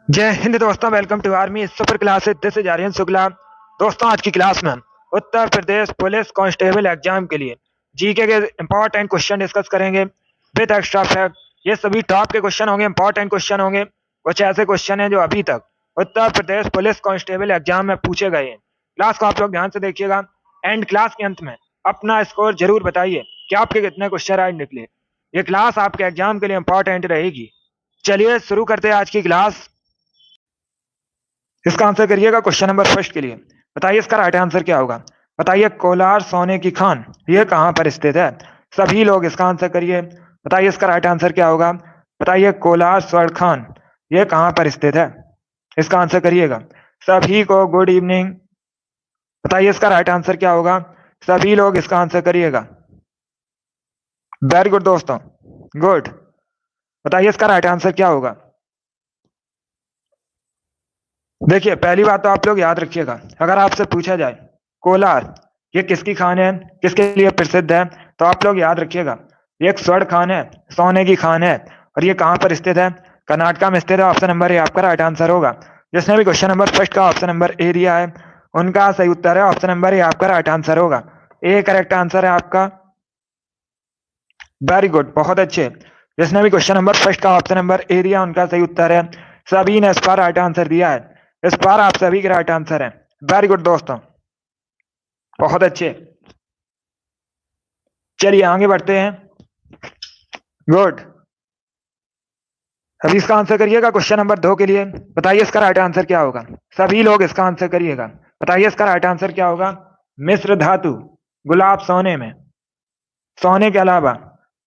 जय हिंद दोस्तों, welcome to army super class. This is Aryan Shukla. दोस्तों, आज की क्लास में हम Uttar Pradesh police constable exam के लिए जीके के इंपॉर्टेंट क्वेश्चन डिस्कस करेंगे विद एक्स्ट्रा फैक्ट। ये सभी टॉप के क्वेश्चन होंगे, इंपॉर्टेंट क्वेश्चन होंगे। कुछ ऐसे क्वेश्चन हैं जो अभी तक उत्तर प्रदेश पुलिस कांस्टेबल एग्जाम में पूछे गए हैं। क्लास को आप लोग ध्यान से देखिएगा। एंड क्लास के अंत में अपना स्कोर जरूर बताइए कि आपके कितने क्वेश्चन राइट निकले। ये क्लास आपके एग्जाम के लिए इंपॉर्टेंट रहेगी। चलिए शुरू करते हैं आज की क्लास। इसका आंसर करिएगा क्वेश्चन नंबर फर्स्ट के लिए। बताइए इसका राइट आंसर क्या होगा। बताइए कोलार सोने की खान ये कहां पर स्थित है। सभी लोग इसका आंसर करिए। बताइए इसका राइट आंसर क्या होगा। बताइए कोलार स्वर्ण खान ये कहां पर स्थित है। इसका आंसर करिएगा। सभी को गुड इवनिंग। बताइए इसका राइट आंसर क्या होगा। सभी लोग इसका आंसर करिएगा। वेरी गुड दोस्तों, गुड। बताइए इसका राइट आंसर क्या होगा। देखिए, पहली बात तो आप लोग याद रखिएगा, अगर आपसे पूछा जाए कोलार ये किसकी खान है, किसके लिए प्रसिद्ध है, तो आप लोग याद रखिएगा ये एक स्वर्ण खान है, सोने की खान है। और ये कहां पर स्थित है। कर्नाटका में स्थित है। ऑप्शन नंबर ए आपका राइट आंसर होगा। जिसने भी क्वेश्चन नंबर फर्स्ट का ऑप्शन नंबर ए दिया है उनका सही उत्तर है ऑप्शन नंबर ए आपका राइट आंसर होगा। ए करेक्ट आंसर है आपका। वेरी गुड, बहुत अच्छे। जिसने भी क्वेश्चन नंबर फर्स्ट का ऑप्शन नंबर ए दिया उनका सही उत्तर है। सभी ने इस पर राइट आंसर दिया है। इस बार आप सभी के राइट आंसर हैं। वेरी गुड दोस्तों, बहुत अच्छे। चलिए आगे बढ़ते हैं। गुड। अभी इसका आंसर करिएगा क्वेश्चन नंबर 2 के लिए। बताइए इसका राइट आंसर क्या होगा। सभी लोग इसका आंसर करिएगा। बताइए इसका राइट आंसर क्या होगा। मिश्र धातु गुलाब सोने में सोने के अलावा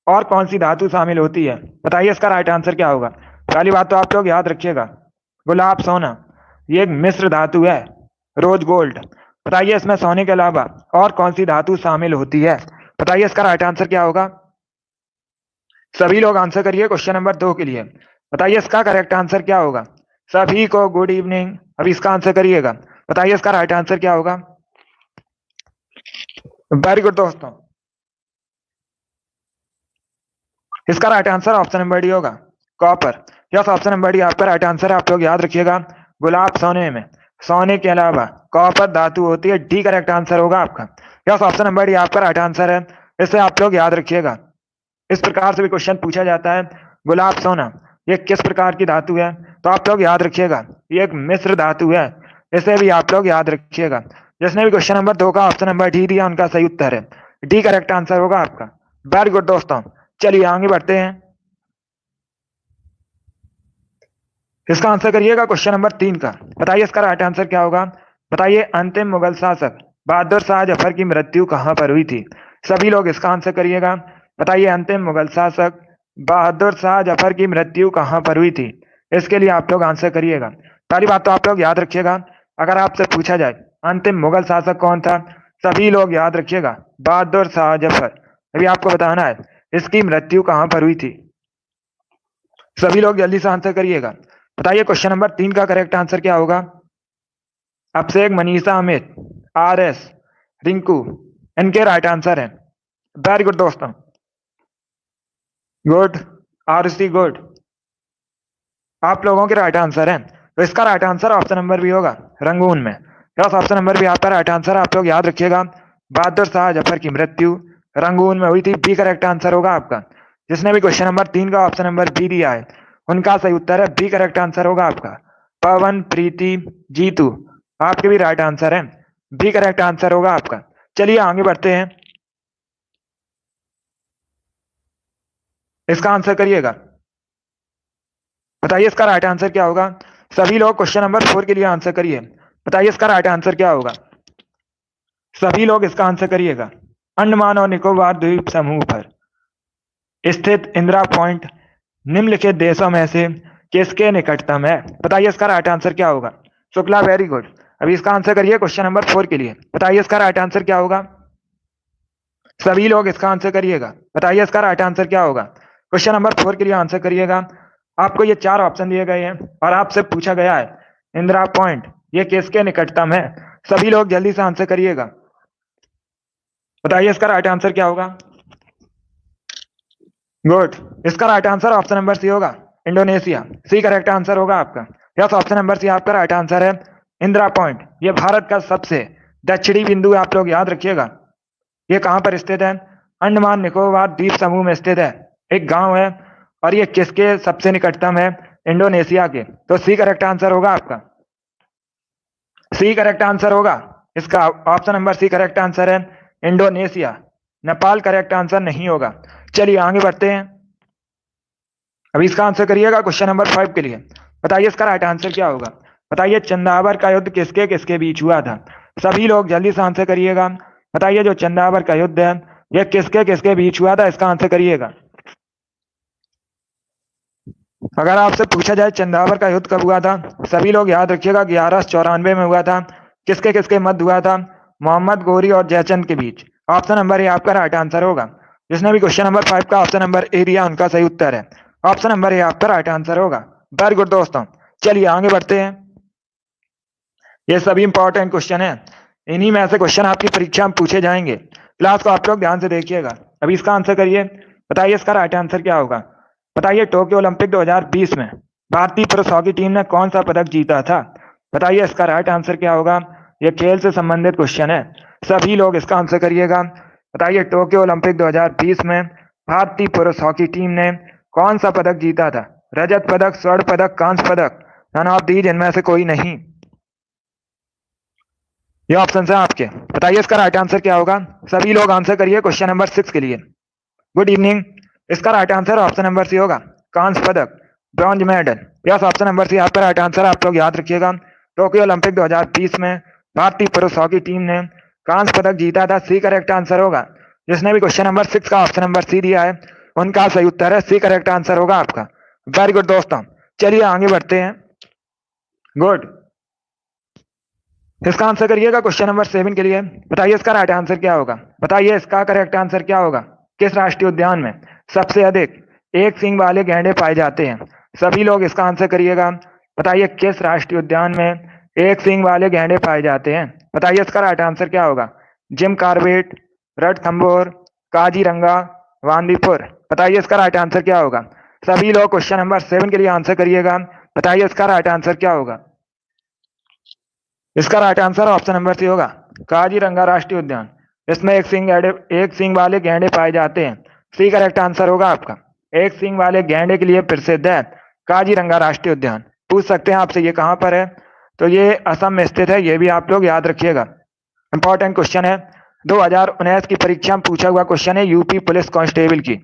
और कौन सी धातु शामिल होती है। बताइए इसका राइट आंसर क्या होगा। पहली बात तो आप लोग याद रखिएगा, गुलाब सोना ये एक मिश्र धातु है, रोज गोल्ड। बताइए इसमें सोने के अलावा और कौन सी धातु शामिल होती है। बताइए इसका राइट आंसर क्या होगा। सभी लोग आंसर करिए क्वेश्चन नंबर 2 के लिए। बताइए इसका करेक्ट आंसर क्या होगा। सभी को गुड इवनिंग। अभी इसका आंसर करिएगा। बताइए इसका राइट आंसर क्या होगा। वेरी गुड दोस्तों, इसका right answer option number D होगा, copper. Yes, option number D आपका राइट आंसर है। आप लोग याद रखिएगा, गुलाब सोने में सोने के अलावा कॉपर धातु होती है। डी करेक्ट आंसर होगा आपका। यस, ऑप्शन नंबर डी आपका राइट आंसर है। इसे आप लोग याद रखिएगा। इस प्रकार से भी क्वेश्चन पूछा जाता है, गुलाब सोना ये किस प्रकार की धातु है, तो आप लोग याद रखिएगा ये एक मिश्र धातु है। इसे भी आप लोग याद रखिएगा। जिसने भी क्वेश्चन नंबर 2 का ऑप्शन नंबर डी दिया उनका सही उत्तर है। डी करेक्ट आंसर होगा आपका। वेरी गुड दोस्तों, चलिए आगे बढ़ते हैं। इसका आंसर करिएगा क्वेश्चन नंबर 3 का। बताइए इसका राइट आंसर क्या होगा। बताइए अंतिम मुगल शासक बहादुर शाह जफर की मृत्यु कहां पर हुई थी। सभी लोग इसका आंसर करिएगा। बताइए अंतिम मुगल शासक बहादुर शाह जफर की मृत्यु कहां पर हुई थी। इसके लिए आप लोग आंसर करिएगा। पहली बात तो आप लोग याद रखिएगा, अगर आपसे पूछा जाए अंतिम मुगल शासक कौन था, सभी लोग याद रखिएगा बहादुर शाह जफर। अभी आपको बताना है इसकी मृत्यु कहां पर हुई थी। सभी लोग जल्दी से आंसर करिएगा। बताइए क्वेश्चन नंबर 3 का करेक्ट आंसर क्या होगा। अभिषेक, मनीषा, अमित, आर एस, रिंकू इनके राइट आंसर है। वेरी गुड दोस्तों, गुड। आरुषि, गुड। आप लोगों के राइट आंसर है। तो इसका राइट आंसर ऑप्शन नंबर भी होगा, रंगून में। यस, ऑप्शन नंबर भी आपका राइट आंसर। आप लोग याद रखिएगा बहादुर शाह जफर की मृत्यु रंगून में हुई थी। बी करेक्ट आंसर होगा आपका। जिसने भी क्वेश्चन नंबर 3 का ऑप्शन नंबर बी दिया है उनका सही उत्तर है। बी करेक्ट आंसर होगा आपका। पवन, प्रीति, जीतू आपके भी राइट आंसर है। बी करेक्ट आंसर होगा आपका। चलिए आगे बढ़ते हैं। इसका आंसर करिएगा। बताइए इसका राइट आंसर क्या होगा। सभी लोग क्वेश्चन नंबर 4 के लिए आंसर करिए। बताइए इसका राइट आंसर क्या होगा। सभी लोग इसका आंसर करिएगा। अंडमान और निकोबार द्वीप समूह पर स्थित इंदिरा पॉइंट निम्नलिखित देशों में से किसके निकटतम है। बताइए इसका राइट आंसर क्या होगा। Shukla, very good. अभी इसका आंसर करिए क्वेश्चन नंबर 4 के लिए। बताइए इसका राइट आंसर क्या होगा। सभी लोग इसका आंसर करिएगा। बताइए इसका राइट आंसर क्या होगा। क्वेश्चन नंबर 4 के लिए आंसर करिएगा। आपको ये 4 ऑप्शन दिए गए हैं और आपसे पूछा गया है इंदिरा पॉइंट ये किसके निकटतम है। सभी लोग जल्दी से आंसर करिएगा। बताइए इसका राइट आंसर क्या होगा। गुड। इसका right answer option number C होगा, इंडोनेशिया। सी करेक्ट आंसर होगा आपका। यस, ऑप्शन नंबर सी आपका राइट आंसर है। इंदिरा पॉइंट ये भारत का सबसे दक्षिणी बिंदु है, आप लोग याद रखिएगा। ये कहाँ पर स्थित है? अंडमान निकोबार द्वीप समूह में स्थित है, एक गांव है। और ये किसके सबसे निकटतम है? इंडोनेशिया के। तो सी करेक्ट आंसर होगा आपका, सी करेक्ट आंसर होगा इसका। Option number C correct answer है, इंडोनेशिया। नेपाल करेक्ट आंसर नहीं होगा। चलिए आगे बढ़ते हैं। अभी इसका आंसर करिएगा क्वेश्चन नंबर 5 के लिए। बताइए इसका राइट आंसर क्या होगा। बताइए चंदावर का युद्ध किसके किसके बीच हुआ था? सभी लोग जल्दी से आंसर करिएगा। बताइए जो चंदावर का युद्ध है यह किसके किसके बीच हुआ था, इसका आंसर करिएगा। अगर आपसे पूछा जाए चंदावर का युद्ध कब हुआ था, सभी लोग याद रखिएगा 1194 में हुआ था। किसके किसके मध्य हुआ था? मोहम्मद गोरी और जयचंद के बीच। ऑप्शन नंबर ए आपका राइट आंसर होगा। जिसने भी क्वेश्चन नंबर 5 का ऑप्शन नंबर ए दिया उनका सही उत्तर है। ऑप्शन नंबर ए आपका राइट आंसर होगा। वेरी गुड दोस्तों, चलिए आगे बढ़ते हैं। ये सभी इंपॉर्टेंट क्वेश्चन है, इन्हीं में से क्वेश्चन आपकी परीक्षा में पूछे जाएंगे। क्लास को आप लोग ध्यान से देखिएगा। अभी इसका आंसर करिए। बताइए इसका राइट आंसर क्या होगा। बताइए टोक्यो ओलंपिक 2020 में भारतीय पुरुष हॉकी टीम ने कौन सा पदक जीता था? बताइए इसका राइट आंसर क्या होगा। यह खेल से संबंधित क्वेश्चन है, सभी लोग इसका आंसर करिएगा। बताइए टोक्यो ओलंपिक 2020 में भारतीय पुरुष हॉकी टीम ने कौन सा पदक जीता था? रजत पदक, स्वर्ण पदक, कांस्य पदक, नन ऑफ दीज, इनमें से कोई नहीं। ये ऑप्शन है आपके। बताइए इसका राइट आंसर क्या होगा। सभी लोग आंसर करिए क्वेश्चन नंबर 6 के लिए। Good evening. इसका right answer option number C होगा, कांस्य पदक, bronze medal. Yes, option number C आपका राइट आंसर। आप लोग याद रखिएगा टोक्यो ओलंपिक 2020 में भारतीय पुरुष हॉकी टीम ने कांस्य पदक जीता था। सी करेक्ट आंसर होगा। जिसने भी क्वेश्चन नंबर 6 का ऑप्शन नंबर सी दिया है उनका सही उत्तर है, सी करेक्ट आंसर होगा आपका। वेरी गुड दोस्तों, चलिए आगे बढ़ते हैं। गुड। इसका आंसर करिएगा क्वेश्चन नंबर 7 के लिए। बताइए इसका राइट आंसर क्या होगा। बताइए इसका करेक्ट आंसर क्या होगा। किस राष्ट्रीय उद्यान में सबसे अधिक एक सींग वाले गैंडे पाए जाते हैं? सभी लोग इसका आंसर करिएगा। बताइए किस राष्ट्रीय उद्यान में एक सींग वाले गैंडे पाए जाते हैं? बताइए इसका राइट आंसर क्या होगा। Jim Corbett, Ranthambore, Kaziranga, Bandipur. बताइए इसका राइट आंसर क्या होगा। सभी लोग क्वेश्चन नंबर 7 के लिए आंसर करिएगा। बताइए इसका राइट आंसर क्या होगा। इसका right answer option number C होगा, काजीरंगा राष्ट्रीय उद्यान। इसमें एक सींग वाले गैंडे पाए जाते हैं। सी करेक्ट आंसर होगा आपका। एक सींग वाले गैंडे के लिए प्रसिद्ध है काजीरंगा राष्ट्रीय उद्यान। पूछ सकते हैं आपसे ये कहाँ पर है, तो ये असम में स्थित है। ये भी आप लोग याद रखिएगा, इंपॉर्टेंट क्वेश्चन है। 2019 की परीक्षा में पूछा हुआ क्वेश्चन है, यूपी पुलिस कांस्टेबल की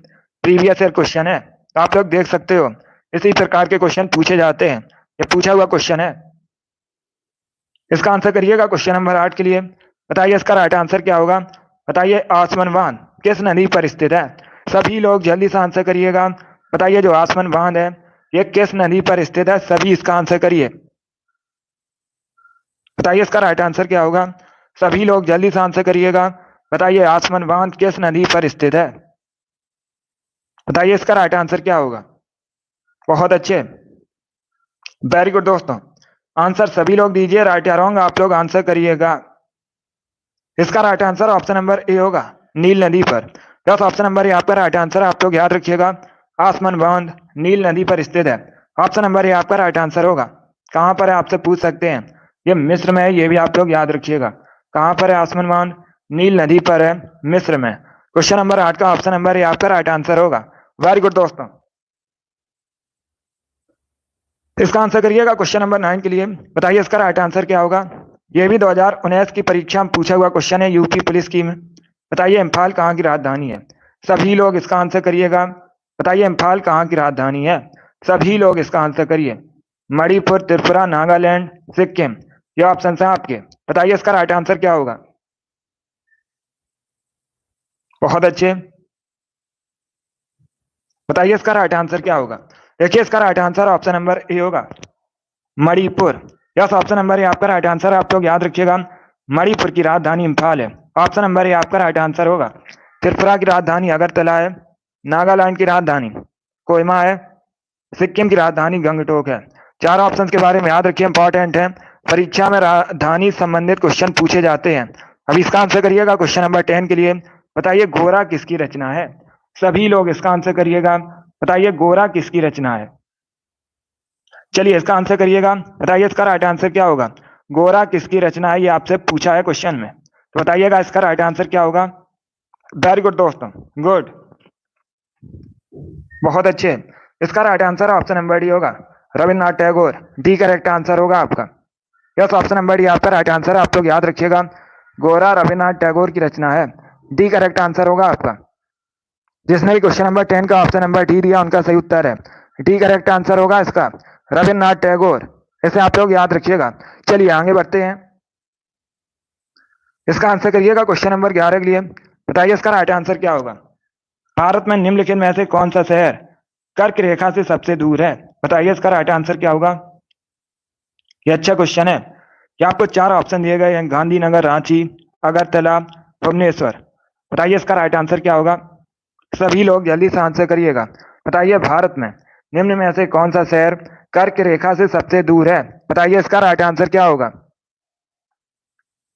प्रीवियस ईयर क्वेश्चन है। तो आप लोग देख सकते हो इसी प्रकार के क्वेश्चन पूछे जाते हैं। ये पूछा हुआ क्वेश्चन है। इसका आंसर करिएगा क्वेश्चन नंबर 8 के लिए। बताइए इसका राइट आंसर क्या होगा। बताइए आसमान बांध किस नदी पर स्थित है? सभी लोग जल्दी से आंसर करिएगा। बताइए जो आसमान बांध है ये किस नदी पर स्थित है? सभी इसका आंसर करिए। बताइए इसका राइट आंसर क्या होगा। सभी लोग जल्दी से आंसर करिएगा। बताइए आसमान बांध किस नदी पर स्थित है? बताइए इसका राइट आंसर क्या होगा। बहुत अच्छे, वेरी गुड दोस्तों। आंसर सभी लोग दीजिए, राइट या रॉन्ग आप लोग आंसर करिएगा। इसका right answer option number A होगा, नील नदी पर। यस, ऑप्शन नंबर ए आपका राइट आंसर। आप लोग याद रखिएगा आसमान बांध नील नदी पर स्थित है। ऑप्शन नंबर ए आपका राइट आंसर होगा। कहां पर है आपसे पूछ सकते हैं, ये मिस्र में है, ये भी आप लोग याद रखिएगा। कहां पर है आसमान बांध? नील नदी पर है, मिस्र में। क्वेश्चन नंबर 8 का ऑप्शन नंबर ए आपका राइट आंसर होगा। वेरी गुड दोस्तों, इसका आंसर करिएगा क्वेश्चन नंबर 9 के लिए। बताइए इसका राइट आंसर क्या होगा। यह भी 2019 की परीक्षा में पूछा हुआ क्वेश्चन है, यूपी पुलिस की में। बताइए इम्फाल कहाँ की राजधानी है? सभी लोग इसका आंसर करिएगा। बताइए इम्फाल कहाँ की राजधानी है? सभी लोग इसका आंसर करिए। मणिपुर, त्रिपुरा, नागालैंड, सिक्किम, ये ऑप्शन है आपके। बताइए इसका राइट आंसर क्या होगा। बहुत अच्छे, बताइए इसका राइट आंसर क्या होगा। देखिए इसका right answer option number A होगा, Manipur. Yes, option number A आपका राइट आंसर। आप लोग याद रखिएगा मणिपुर की राजधानी इम्फाल है। ऑप्शन नंबर ए आपका राइट आंसर होगा। त्रिपुरा की राजधानी अगरतला है। नागालैंड की राजधानी कोहिमा है। सिक्किम की राजधानी गंगटोक है। चार ऑप्शन के बारे में याद रखिए, इंपॉर्टेंट है। परीक्षा में राजधानी संबंधित क्वेश्चन पूछे जाते हैं। अब इसका आंसर करिएगा क्वेश्चन नंबर 10 के लिए। बताइए गोरा किसकी रचना है? सभी लोग इसका आंसर करिएगा। बताइए गोरा किसकी रचना है? चलिए इसका आंसर करिएगा। बताइए इसका राइट आंसर क्या होगा। गोरा किसकी रचना है, ये आपसे पूछा है क्वेश्चन में, तो बताइएगा इसका राइट आंसर क्या होगा। वेरी गुड दोस्तों, गुड, बहुत अच्छे। इसका right answer option number D होगा, Rabindranath Tagore. D correct answer होगा आपका। यस, ऑप्शन नंबर डी आपका राइट आंसर है। आप लोग याद रखिएगा, गोरा रविन्द्रनाथ टैगोर की रचना है। डी करेक्ट आंसर होगा आपका। जिसने भी क्वेश्चन नंबर 10 का ऑप्शन नंबर डी दिया उनका सही उत्तर है। डी करेक्ट आंसर होगा इसका, रविन्द्रनाथ टैगोर। इसे आप लोग याद रखिएगा। चलिए आगे बढ़ते हैं। इसका आंसर करिएगा क्वेश्चन नंबर 11 के लिए। बताइए इसका राइट आंसर क्या होगा। भारत में निम्नलिखित में से कौन सा शहर कर्क रेखा से सबसे दूर है। बताइए इसका राइट आंसर क्या होगा। ये अच्छा क्वेश्चन है कि आपको 4 ऑप्शन दिए गए हैं, गांधीनगर, रांची, अगरतला, भुवनेश्वर। बताइए इसका राइट आंसर क्या होगा। सभी लोग जल्दी से आंसर करिएगा। बताइए भारत में निम्न में से कौन सा शहर कर्क रेखा से सबसे दूर है। बताइए इसका राइट आंसर क्या होगा।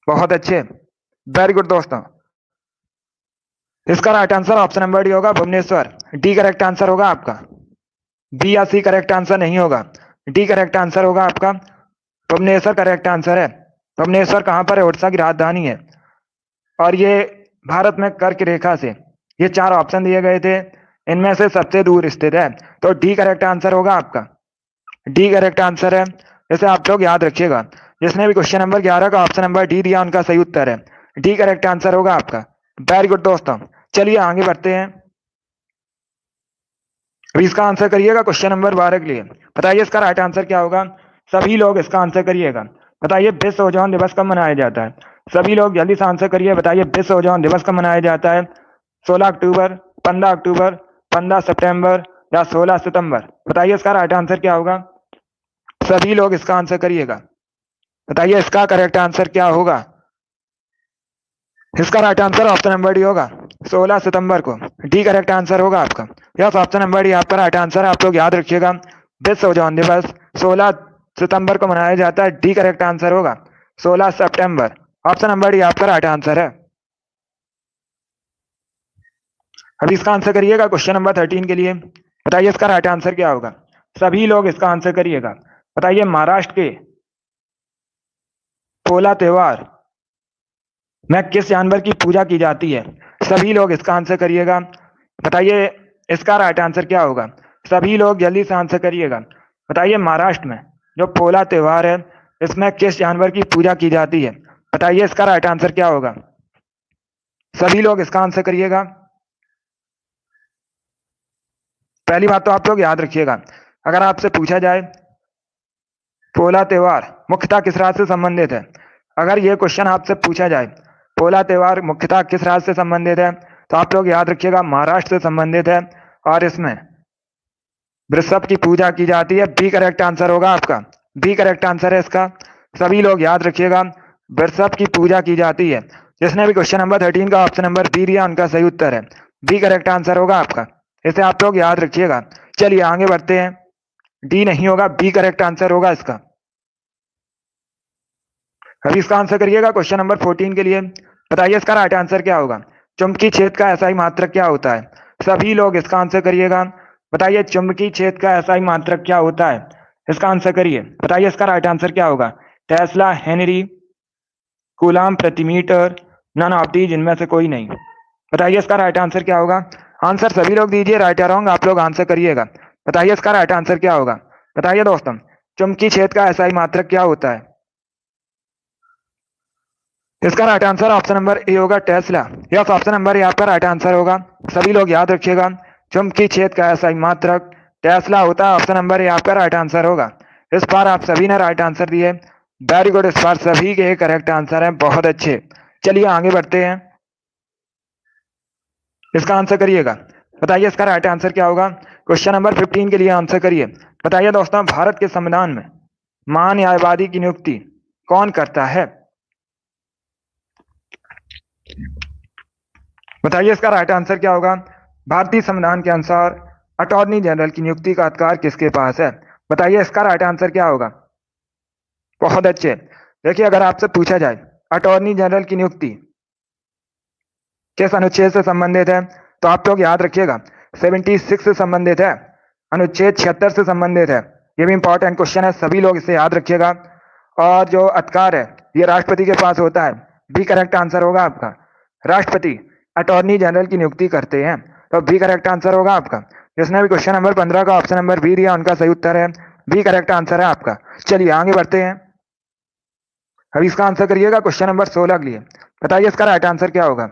बहुत अच्छे, वेरी गुड दोस्तों। इसका right answer option number D होगा, भुवनेश्वर। डी करेक्ट आंसर होगा आपका। बी या सी करेक्ट आंसर नहीं होगा, डी करेक्ट आंसर होगा आपका। भुवनेश्वर करेक्ट आंसर है। भुवनेश्वर कहां पर है, उड़ीसा की राजधानी है। और ये भारत में कर्क रेखा से, ये 4 ऑप्शन दिए गए थे, इनमें से सबसे दूर स्थित है, तो डी करेक्ट आंसर होगा आपका। डी करेक्ट आंसर है, इसे आप लोग याद रखिएगा। जिसने भी क्वेश्चन नंबर 11 का ऑप्शन नंबर डी दिया उनका सही उत्तर है। डी करेक्ट आंसर होगा आपका। वेरी गुड दोस्तों, चलिए आगे बढ़ते हैं। अभी इसका आंसर करिएगा क्वेश्चन नंबर 12 के लिए। बताइए इसका राइट आंसर क्या होगा। सभी लोग इसका आंसर करिएगा। बताइए विश्व ओजोन दिवस कब मनाया जाता है। सभी लोग जल्दी से आंसर करिए। बताइए विश्व ओजोन दिवस कब मनाया जाता है। 16 अक्टूबर, 15 अक्टूबर, 15 सितंबर या 16 सितंबर। बताइए इसका राइट आंसर क्या होगा। सभी लोग इसका आंसर करिएगा। बताइए इसका करेक्ट आंसर क्या होगा। इसका right answer option number D होगा, 16 सितंबर को। डी करेक्ट आंसर होगा आपका। यस, ऑप्शन नंबर डी आपका राइट आंसर है। आप लोग याद रखिएगा, विश्व ओजोन दिवस 16 सितंबर को मनाया जाता है। डी करेक्ट आंसर होगा 16 सितंबर। ऑप्शन नंबर डी आपका राइट आंसर है। अभी इसका आंसर करिएगा क्वेश्चन नंबर 13 के लिए। बताइए इसका राइट आंसर क्या होगा। सभी लोग इसका आंसर करिएगा। बताइए महाराष्ट्र के पोला त्योहार में किस जानवर की पूजा की जाती है। सभी लोग इसका आंसर करिएगा। बताइए इसका राइट आंसर क्या होगा। सभी लोग जल्दी से आंसर करिएगा। बताइए महाराष्ट्र में जो पोला त्योहार है, इसमें किस जानवर की पूजा की जाती है। बताइए इसका राइट आंसर क्या होगा। सभी लोग इसका आंसर करिएगा। पहली बात तो आप लोग याद रखिएगा, अगर आपसे पूछा जाए पोला त्योहार मुख्यतः किस राज्य से संबंधित है, अगर ये क्वेश्चन आपसे पूछा जाए पोला त्योहार मुख्यतः किस राज्य से संबंधित है, तो आप लोग याद रखिएगा महाराष्ट्र से संबंधित है और इसमें वृषभ की पूजा की जाती है। बी करेक्ट आंसर होगा आपका। बी करेक्ट आंसर है इसका। सभी लोग याद रखिएगा, वृषभ की पूजा की जाती है। जिसने भी क्वेश्चन नंबर 13 का ऑप्शन नंबर बी दिया उनका सही उत्तर है। बी करेक्ट आंसर होगा आपका। इसे आप लोग याद रखिएगा। चलिए आगे बढ़ते हैं। डी नहीं होगा, बी करेक्ट आंसर होगा इसका। अभी इसका आंसर करिएगा क्वेश्चन नंबर 14 के लिए। बताइए इसका राइट आंसर क्या होगा। चुंबकीय क्षेत्र का एसआई मात्रक क्या होता है। सभी लोग इसका आंसर करिएगा। बताइए चुंबकीय क्षेत्र का एसआई मात्रक क्या होता है, इसका आंसर करिए। बताइए इसका राइट आंसर क्या होगा। टेस्ला, हेनरी, कूलाम प्रति मीटर, नन ऑफ दीज, इनमें से कोई नहीं। बताइए इसका राइट आंसर क्या होगा। आंसर सभी लोग दीजिए, राइट या रॉन्ग आप लोग आंसर करिएगा। बताइए इसका राइट आंसर क्या होगा। बताइए दोस्तों, चुंबकीय क्षेत्र का एसआई मात्रक क्या होता है। इसका right answer option number A होगा, Tesla. Yes, option number A आपका राइट आंसर होगा। सभी लोग याद रखिएगा, चुंबकीय क्षेत्र का एसआई मात्रक टेस्ला होता है। ऑप्शन नंबर ए आपका राइट आंसर होगा। इस बार आप सभी ने राइट आंसर दिए, वेरी गुड। इस बार सभी के करेक्ट आंसर है, बहुत अच्छे। चलिए आगे बढ़ते हैं। इसका आंसर करिएगा। बताइए इसका राइट आंसर क्या होगा। क्वेश्चन नंबर 15 के लिए आंसर करिए। बताइए दोस्तों, भारत के संविधान में महान्यायवादी की नियुक्ति कौन करता है। बताइए इसका राइट आंसर क्या होगा। भारतीय संविधान के अनुसार अटॉर्नी जनरल की नियुक्ति का अधिकार किसके पास है। बताइए इसका राइट आंसर क्या होगा। बहुत अच्छे। देखिए अगर आपसे पूछा जाए अटॉर्नी जनरल की नियुक्ति किस अनुच्छेद से संबंधित है, तो आप लोग याद रखिएगा 76 से संबंधित है, अनुच्छेद 76 से संबंधित है। ये भी इंपॉर्टेंट क्वेश्चन है, सभी लोग इसे याद रखिएगा। और जो अधिकार है ये राष्ट्रपति के पास होता है। बी करेक्ट आंसर होगा आपका। राष्ट्रपति अटॉर्नी जनरल की नियुक्ति करते हैं, तो बी करेक्ट आंसर होगा आपका। जिसने भी क्वेश्चन नंबर 15 का ऑप्शन नंबर बी दिया उनका सही उत्तर है बी करेक्ट आंसर है आपका। चलिए आगे बढ़ते हैं। अभी इसका आंसर करिएगा क्वेश्चन नंबर 16 के लिए। बताइए इसका राइट आंसर क्या होगा।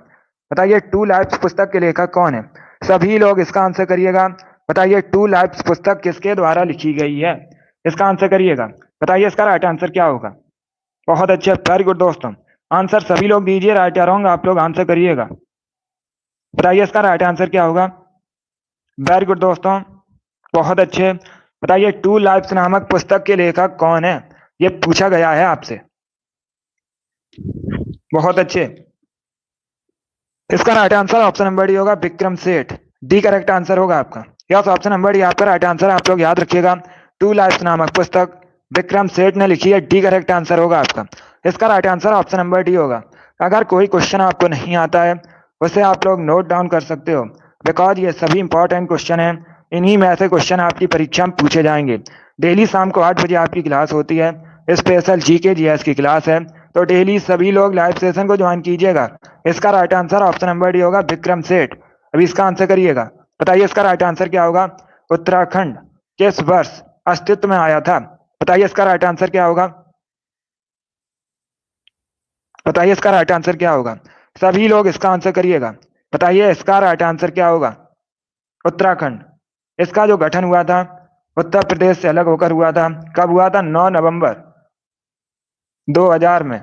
बताइए टू लाइफ्स पुस्तक के लेखक कौन है। सभी लोग इसका आंसर करिएगा। बताइए टू लाइफ्स पुस्तक किसके द्वारा लिखी गई है, इसका आंसर करिएगा। बताइए इसका राइट आंसर क्या होगा। बहुत अच्छे, वेरी गुड दोस्तों। आंसर सभी लोग दीजिए, राइट या रॉन्ग आप लोग आंसर करिएगा। बताइए इसका राइट आंसर क्या होगा। वेरी गुड दोस्तों, बहुत अच्छे। बताइए टू लाइफ्स नामक पुस्तक के लेखक कौन है, ये पूछा गया है आपसे। बहुत अच्छे। इसका right answer option number D होगा, Vikram Seth. D correct answer होगा आपका। यस, ऑप्शन नंबर डी आपका राइट आंसर, आप लोग याद रखिएगा। टू लाइफ्स नामक पुस्तक विक्रम सेठ ने लिखी है, डी करेक्ट आंसर होगा आपका। इसका right answer option number D होगा। अगर कोई क्वेश्चन आपको नहीं आता है उसे आप लोग नोट डाउन कर सकते हो, बिकॉज ये सभी इंपॉर्टेंट क्वेश्चन है। इन्हीं में ऐसे क्वेश्चन आपकी परीक्षा में पूछे जाएंगे। डेली शाम को 8 बजे आपकी क्लास होती है, स्पेशल जीके जीएस की क्लास है, तो डेली सभी लोग लाइव सेशन को ज्वाइन कीजिएगा। इसका right answer option number D होगा, विक्रम सेठ। अभी इसका आंसर करिएगा। बताइए इसका राइट आंसर क्या होगा। उत्तराखंड किस वर्ष अस्तित्व में आया था। बताइए इसका राइट आंसर क्या होगा। बताइए इसका राइट आंसर क्या होगा। सभी लोग इसका आंसर करिएगा। बताइए इसका राइट आंसर क्या होगा। उत्तराखंड, इसका जो गठन हुआ था उत्तर प्रदेश से अलग होकर हुआ था। कब हुआ था, 9 नवंबर 2000 में।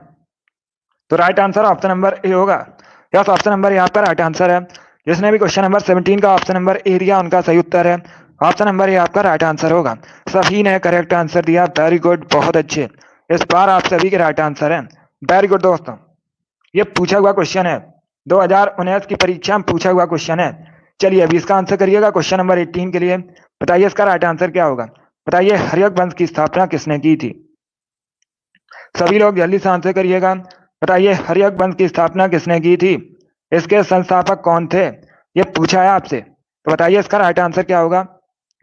तो right answer option number A होगा। यस, ऑप्शन नंबर ए आपका राइट आंसर है। जिसने भी क्वेश्चन नंबर 17 का ऑप्शन नंबर ए दिया उनका सही उत्तर है। ऑप्शन नंबर ए आपका राइट आंसर होगा। सभी ने करेक्ट आंसर दिया, वेरी गुड, बहुत अच्छे। इस बार आप सभी के राइट आंसर है, वेरी गुड दोस्तों। ये पूछा हुआ क्वेश्चन है, 2019 की परीक्षा में पूछा हुआ क्वेश्चन है। चलिए अभी इसका आंसर करिएगा क्वेश्चन नंबर 18 के लिए। बताइए इसका राइट आंसर क्या होगा। बताइए हर्यक वंश की स्थापना किसने की थी। सभी लोग जल्दी से आंसर करिएगा। बताइए हर्यक वंश की स्थापना किसने की थी, इसके संस्थापक कौन थे, ये पूछा है आपसे। तो बताइए इसका राइट आंसर क्या होगा।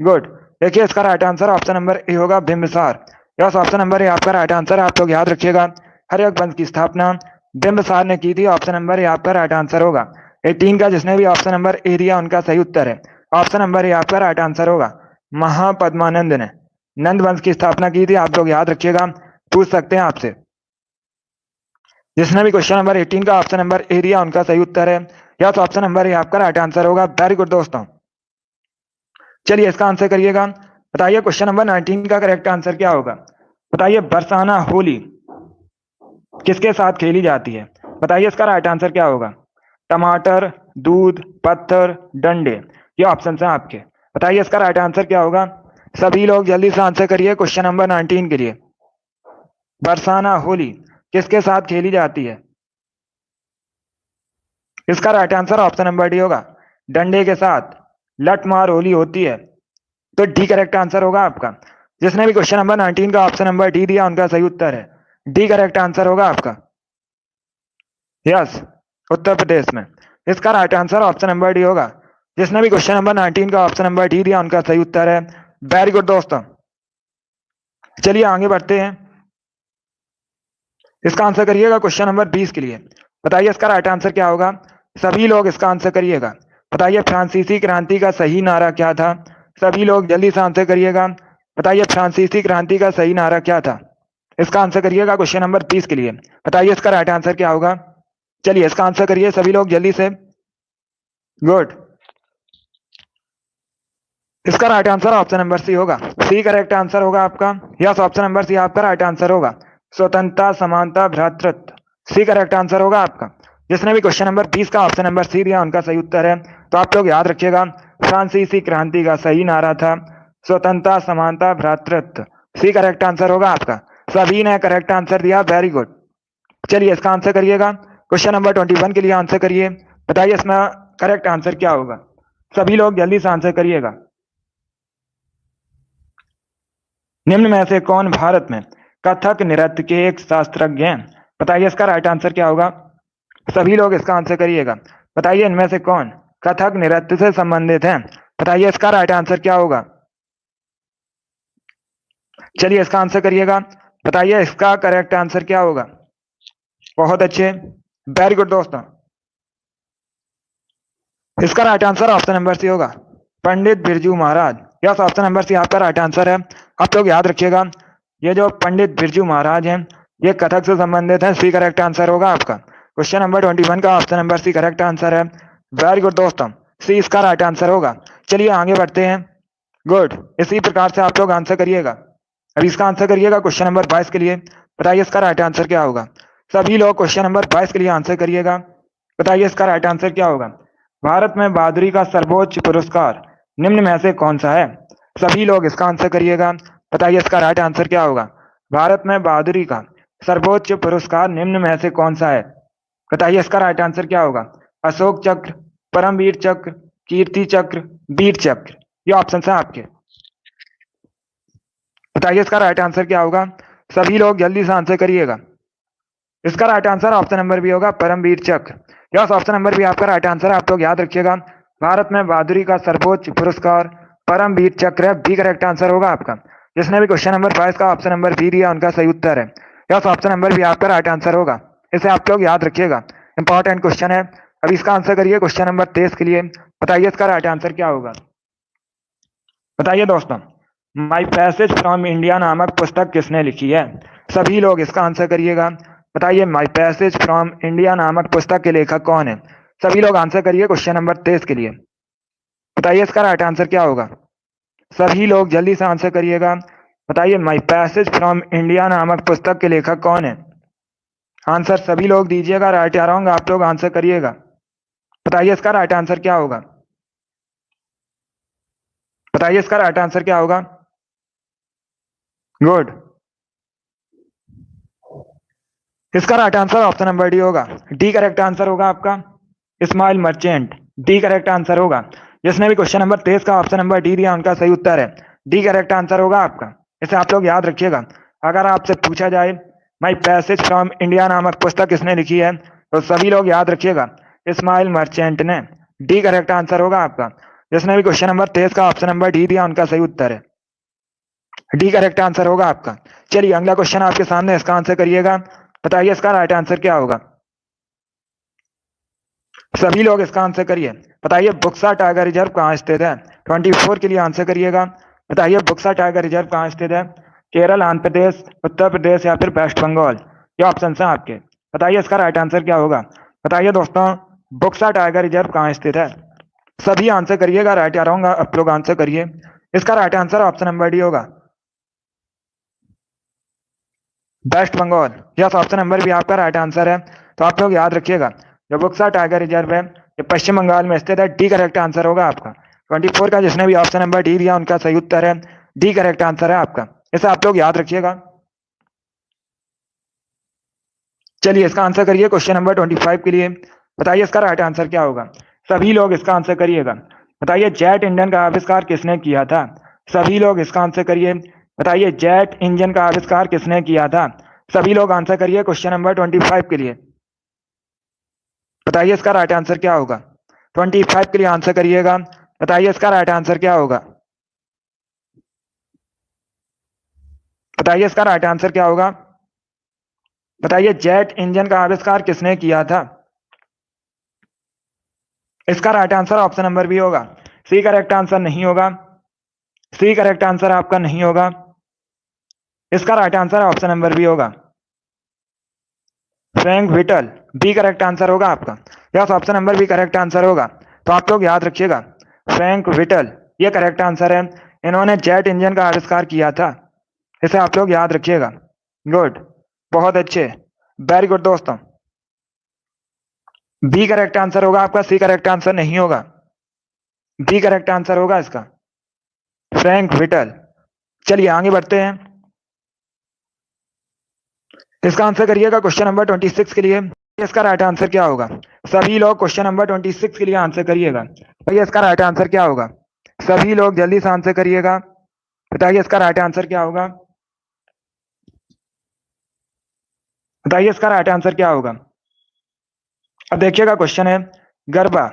गुड, देखिए इसका right answer option number A होगा, Bimbisara. Yes, option number A आपका राइट आंसर, आप लोग याद रखिएगा। हर्यक वंश की स्थापना बिंबिसार ने की थी। ऑप्शन नंबर ए आपका राइट आंसर होगा। 18 का जिसने भी ऑप्शन नंबर ए दिया उनका सही उत्तर है। ऑप्शन नंबर ए आपका राइट आंसर होगा। महापद्मानंद ने नंद वंश की स्थापना की थी, आप लोग याद रखिएगा, पूछ सकते हैं आपसे। जिसने भी क्वेश्चन नंबर 18 का ऑप्शन नंबर ए दिया उनका सही उत्तर है। यस, ऑप्शन नंबर ए आपका राइट आंसर होगा, वेरी गुड दोस्तों। चलिए इसका आंसर करिएगा। बताइए क्वेश्चन नंबर 19 का करेक्ट आंसर क्या होगा। बताइए बरसाना होली किसके साथ खेली जाती है। बताइए इसका राइट आंसर क्या होगा। टमाटर, दूध, पत्थर, डंडे, ये ऑप्शन है आपके। बताइए इसका राइट आंसर क्या होगा। सभी लोग जल्दी से आंसर करिए क्वेश्चन नंबर 19 के लिए। बरसाना होली किसके साथ खेली जाती है। इसका right answer option number D होगा, डंडे के साथ लठमार होली होती है, तो डी करेक्ट आंसर होगा आपका। जिसने भी क्वेश्चन नंबर 19 का ऑप्शन नंबर डी दिया उनका सही उत्तर है, डी करेक्ट आंसर होगा आपका। यस, उत्तर प्रदेश में। इसका right answer option number D होगा। जिसने भी क्वेश्चन नंबर 19 का ऑप्शन नंबर डी दिया उनका सही उत्तर है, वेरी गुड दोस्तों। चलिए आगे बढ़ते हैं। इसका आंसर करिएगा क्वेश्चन नंबर 20 के लिए। बताइए इसका राइट आंसर क्या होगा। सभी लोग इसका आंसर करिएगा। बताइए फ्रांसीसी क्रांति का सही नारा क्या था। सभी लोग जल्दी से आंसर करिएगा। बताइए फ्रांसीसी क्रांति का सही नारा क्या था। इसका आंसर करिएगा क्वेश्चन नंबर 20 के लिए। बताइए इसका राइट आंसर क्या होगा। चलिए इसका आंसर करिए सभी लोग जल्दी से। गुड, इसका right answer option number C होगा, सी करेक्ट आंसर होगा आपका। यस, ऑप्शन नंबर सी आपका राइट आंसर होगा। स्वतंत्रता, समानता, भ्रातृत्व, सी करेक्ट आंसर होगा आपका। जिसने भी क्वेश्चन नंबर 20 का ऑप्शन नंबर सी दिया उनका सही उत्तर है। तो आप लोग याद रखिएगा, फ्रांसीसी क्रांति का सही नारा था स्वतंत्रता, समानता, भ्रातृत्व, सी करेक्ट आंसर होगा आपका। सभी ने करेक्ट आंसर दिया, वेरी गुड। चलिए इसका आंसर करिएगा। क्वेश्चन नंबर 21 के लिए आंसर करिए। बताइए इसमें करेक्ट आंसर क्या होगा। सभी लोग जल्दी से आंसर करिएगा। निम्न में से कौन भारत में कथक नृत्य के एक शास्त्रज्ञ हैं। बताइए इसका राइट आंसर क्या होगा। सभी लोग इसका आंसर करिएगा। बताइए इनमें से कौन कथक नृत्य से संबंधित हैं। बताइए इसका राइट आंसर क्या होगा। चलिए इसका आंसर करिएगा। बताइए इसका करेक्ट आंसर क्या होगा। बहुत अच्छे, वेरी गुड दोस्तों। इसका right answer option number C होगा, Pandit Birju Maharaj. Yes, option number C आपका राइट आंसर है। आप लोग याद रखिएगा, ये जो पंडित बिरजू महाराज हैं ये कथक से संबंधित है। सी करेक्ट आंसर होगा आपका। क्वेश्चन नंबर 21 का option number C correct answer है। वेरी गुड दोस्तों, सी इसका राइट आंसर होगा। चलिए आगे बढ़ते हैं। गुड, इसी प्रकार से आप लोग आंसर करिएगा। अब इसका आंसर करिएगा क्वेश्चन नंबर 22 के लिए। बताइए इसका राइट आंसर क्या होगा। सभी लोग क्वेश्चन नंबर 22 के लिए आंसर करिएगा। बताइए इसका राइट आंसर क्या होगा। भारत में बहादुरी का सर्वोच्च पुरस्कार निम्न में से कौन सा है। सभी लोग इसका आंसर करिएगा। बताइए इसका राइट आंसर क्या होगा। भारत में बहादुरी का सर्वोच्च पुरस्कार निम्न में से कौन सा है। बताइए इसका राइट आंसर क्या होगा। अशोक चक्र, परमवीर चक्र, कीर्ति चक्र, वीर चक्र। ये ऑप्शन है आपके। बताइए इसका राइट आंसर क्या होगा। सभी लोग जल्दी से आंसर करिएगा। इसका right answer option number B होगा, Paramvir Chakra. Yes, option number B आपका राइट आंसर है। आप लोग याद रखिएगा, भारत में बहादुरी का सर्वोच्च पुरस्कार परमवीर चक्र है। बी करेक्ट आंसर होगा आपका। जिसने भी क्वेश्चन नंबर 22 का ऑप्शन नंबर बी दिया उनका सही उत्तर है। यस, ऑप्शन नंबर बी आपका राइट आंसर होगा। इसे आप लोग याद रखिएगा, इंपॉर्टेंट क्वेश्चन है। अब इसका आंसर करिए क्वेश्चन नंबर 23 के लिए। बताइए इसका राइट आंसर क्या होगा। बताइए दोस्तों, माई पैसेज फ्रॉम इंडिया नामक पुस्तक किसने लिखी है। सभी लोग इसका आंसर करिएगा। बताइए माई पैसेज फ्रॉम इंडिया नामक पुस्तक के लेखक कौन है। सभी लोग आंसर करिए क्वेश्चन नंबर 23 के लिए। बताइए इसका राइट आंसर क्या होगा। सभी लोग जल्दी से आंसर करिएगा। बताइए माई पैसेज फ्रॉम इंडिया नामक पुस्तक के लेखक कौन है। आंसर सभी लोग दीजिएगा, राइट या रॉन्ग आप लोग आंसर करिएगा। बताइए इसका राइट आंसर क्या होगा। बताइए इसका राइट आंसर क्या होगा। गुड, इसका right answer option number D होगा। डी करेक्ट आंसर होगा आपका, smile merchant. D correct answer होगा। जिसने भी क्वेश्चन नंबर 23 का ऑप्शन नंबर डी दिया उनका सही उत्तर है। डी करेक्ट आंसर होगा आपका। इसे आप लोग याद रखिएगा। अगर आपसे पूछा जाए माई पैसेज फ्रॉम इंडिया नामक पुस्तक किसने लिखी है तो सभी लोग याद रखिएगा, स्माइल मर्चेंट ने। डी करेक्ट आंसर होगा आपका। जिसने भी क्वेश्चन नंबर 23 का ऑप्शन नंबर डी दिया उनका सही उत्तर है। डी करेक्ट आंसर होगा आपका। चलिए अगला क्वेश्चन आपके सामने, इसका आंसर करिएगा। बताइए इसका राइट आंसर क्या होगा। सभी लोग इसका आंसर करिए। बताइए बुक्सा टाइगर रिजर्व कहाँ स्थित है। 24 के लिए आंसर करिएगा। बताइए बुक्सा टाइगर रिजर्व कहाँ स्थित है। केरल, आंध्र प्रदेश, उत्तर प्रदेश या फिर वेस्ट बंगाल। ये ऑप्शन है आपके। बताइए इसका राइट आंसर क्या होगा। बताइए दोस्तों, बुक्सा टाइगर रिजर्व कहाँ स्थित है। सभी आंसर करिएगा, राइट या रॉन्ग आप लोग आंसर करिए। इसका right answer option number D होगा, West Bengal. Yes, option number भी आपका राइट आंसर है। तो आप लोग याद रखिएगा, जो बुक्सा टाइगर रिजर्व है ये पश्चिम बंगाल में स्थित है। डी करेक्ट आंसर होगा आपका। 24 का जिसने भी ऑप्शन नंबर डी दिया उनका सही उत्तर है। डी करेक्ट आंसर है आपका। इसे आप लोग याद रखिएगा। चलिए इसका आंसर करिए क्वेश्चन नंबर 25 के लिए। बताइए इसका राइट आंसर क्या होगा। सभी लोग इसका आंसर करिएगा। बताइए जेट इंजन का आविष्कार किसने किया था। सभी लोग इसका आंसर करिए। बताइए जेट इंजन का आविष्कार किसने किया था। सभी लोग आंसर करिए क्वेश्चन नंबर 25 के लिए। बताइए इसका राइट आंसर क्या होगा। 25 के लिए आंसर करिएगा। बताइए इसका राइट आंसर क्या होगा। बताइए इसका राइट आंसर क्या होगा। बताइए जेट इंजन का आविष्कार किसने किया था। इसका right answer option number B होगा। सी करेक्ट आंसर नहीं होगा। सी करेक्ट आंसर आपका नहीं होगा। इसका right answer option number B होगा, Frank Whittle. B correct answer होगा आपका। Yes, option number B correct answer होगा। तो आप लोग याद रखिएगा, फ्रैंक विटल ये करेक्ट आंसर है। इन्होंने जेट इंजन का आविष्कार किया था। इसे आप लोग याद रखिएगा। गुड, बहुत अच्छे, वेरी गुड दोस्तों। बी करेक्ट आंसर होगा आपका। सी करेक्ट आंसर नहीं होगा। बी करेक्ट आंसर होगा इसका, फ्रैंक विटल। चलिए आगे बढ़ते हैं। इसका आंसर करिएगा क्वेश्चन नंबर 26 के लिए। इसका राइट आंसर क्या होगा। सभी लोग क्वेश्चन नंबर 26 के लिए आंसर करिएगा। भैया इसका राइट आंसर क्या होगा। सभी लोग जल्दी से आंसर करिएगा। बताइए इसका राइट आंसर क्या होगा। बताइए इसका राइट आंसर क्या होगा। अब देखिएगा क्वेश्चन है, गरबा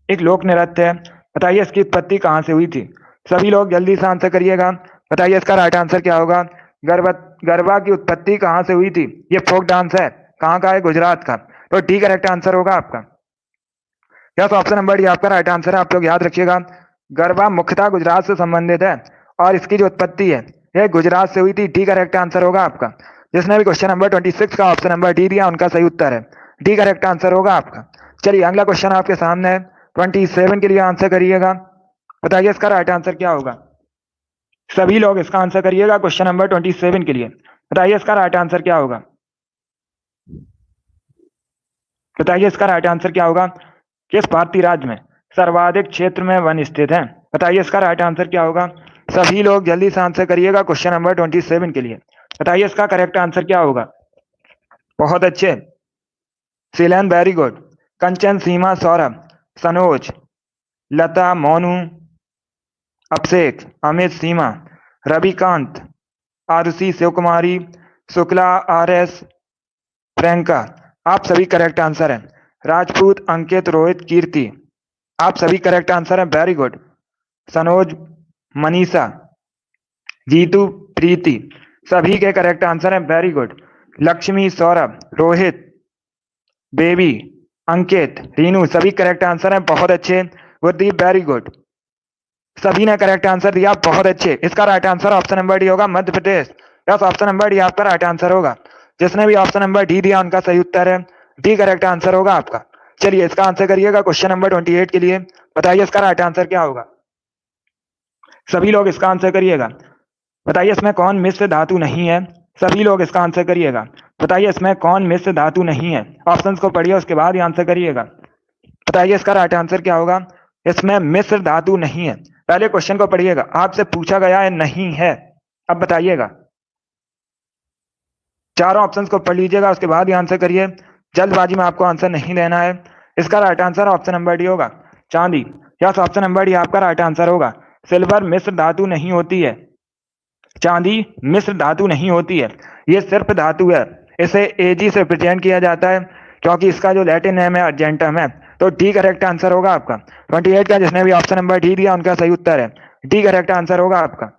एक लोक नृत्य है। बताइए इसकी उत्पत्ति कहाँ से हुई थी। सभी लोग जल्दी से आंसर करिएगा। बताइए इसका राइट आंसर क्या होगा। गरबा की उत्पत्ति कहाँ से हुई थी? ये फोक डांस है, कहाँ का है? गुजरात का। तो डी करेक्ट आंसर होगा आपका। यस, ऑप्शन नंबर डी आपका राइट आंसर है। आप लोग याद रखिएगा, गरबा मुख्यतः गुजरात से संबंधित है और इसकी जो उत्पत्ति है यह गुजरात से हुई थी। डी करेक्ट आंसर होगा आपका। जिसने भी क्वेश्चन नंबर 26 का ऑप्शन नंबर डी दिया उनका सही उत्तर है, डी करेक्ट आंसर होगा आपका। चलिए अगला क्वेश्चन आपके सामने है, 27 के लिए आंसर करिएगा। बताइए इसका राइट आंसर क्या होगा? सभी लोग इसका आंसर करिएगा क्वेश्चन नंबर 27 के लिए। बताइए इसका राइट आंसर क्या होगा? बताइए इसका राइट आंसर क्या होगा? किस भारतीय राज्य में सर्वाधिक क्षेत्र में वन स्थित है? बताइए इसका राइट आंसर क्या होगा? सभी लोग जल्दी से आंसर करिएगा क्वेश्चन नंबर 27 के लिए। बताइए इसका करेक्ट आंसर क्या होगा? बहुत अच्छे, सीलन वेरी गुड। कंचन, सीमा, सौरभ, सनोज, लता, मोनू, अभिषेक, अमित, सीमा, रविकांत, आरुषि, शिव कुमारी, शुक्ला, आर.एस., प्रियंका, आप सभी करेक्ट आंसर हैं। राजपूत, अंकित, रोहित, कीर्ति, आप सभी करेक्ट आंसर हैं, वेरी गुड। सनोज, मनीषा, जीतू, प्रीति, सभी के करेक्ट आंसर हैं, वेरी गुड। लक्ष्मी, सौरभ, रोहित, बेबी, अंकित, रीनू, सभी करेक्ट आंसर हैं, बहुत अच्छे। गुरदीप, वेरी गुड, सभी ने करेक्ट आंसर दिया, बहुत अच्छे। इसका right answer option number D होगा, Madhya Pradesh. Yes, option number D आपका राइट आंसर होगा। जिसने भी ऑप्शन नंबर डी दिया उनका सही उत्तर है, डी करेक्ट आंसर होगा आपका। चलिए इसका आंसर करिएगा क्वेश्चन नंबर 28 के लिए। बताइए इसका राइट आंसर क्या होगा? सभी लोग इसका आंसर करिएगा। बताइए इसमें कौन मिश्र धातु नहीं है? सभी लोग इसका आंसर करिएगा। बताइए इसमें कौन मिश्र धातु नहीं है? ऑप्शंस को पढ़िए उसके बाद ही आंसर करिएगा। बताइए इसका राइट आंसर क्या होगा? इसमें मिश्र धातु नहीं है। पहले क्वेश्चन को पढ़िएगा, आपसे पूछा गया है नहीं है, अब बताइएगा। चारों ऑप्शंस को पढ़ लीजिएगा उसके बाद ही आंसर करिए, जल्दबाजी में आपको आंसर नहीं देना है। इसका right answer option number D होगा, चांदी। यस, ऑप्शन नंबर डी आपका राइट आंसर होगा। सिल्वर मिश्र धातु नहीं होती है, चांदी मिश्र धातु नहीं होती है, ये सिर्फ धातु है। इसे एजी से रिप्रेजेंट किया जाता है क्योंकि इसका जो लैटिन नेम है अर्जेंटम है। तो डी करेक्ट आंसर होगा आपका। 28 का जिसने भी ऑप्शन नंबर डी दिया उनका सही उत्तर है, डी करेक्ट आंसर होगा आपका।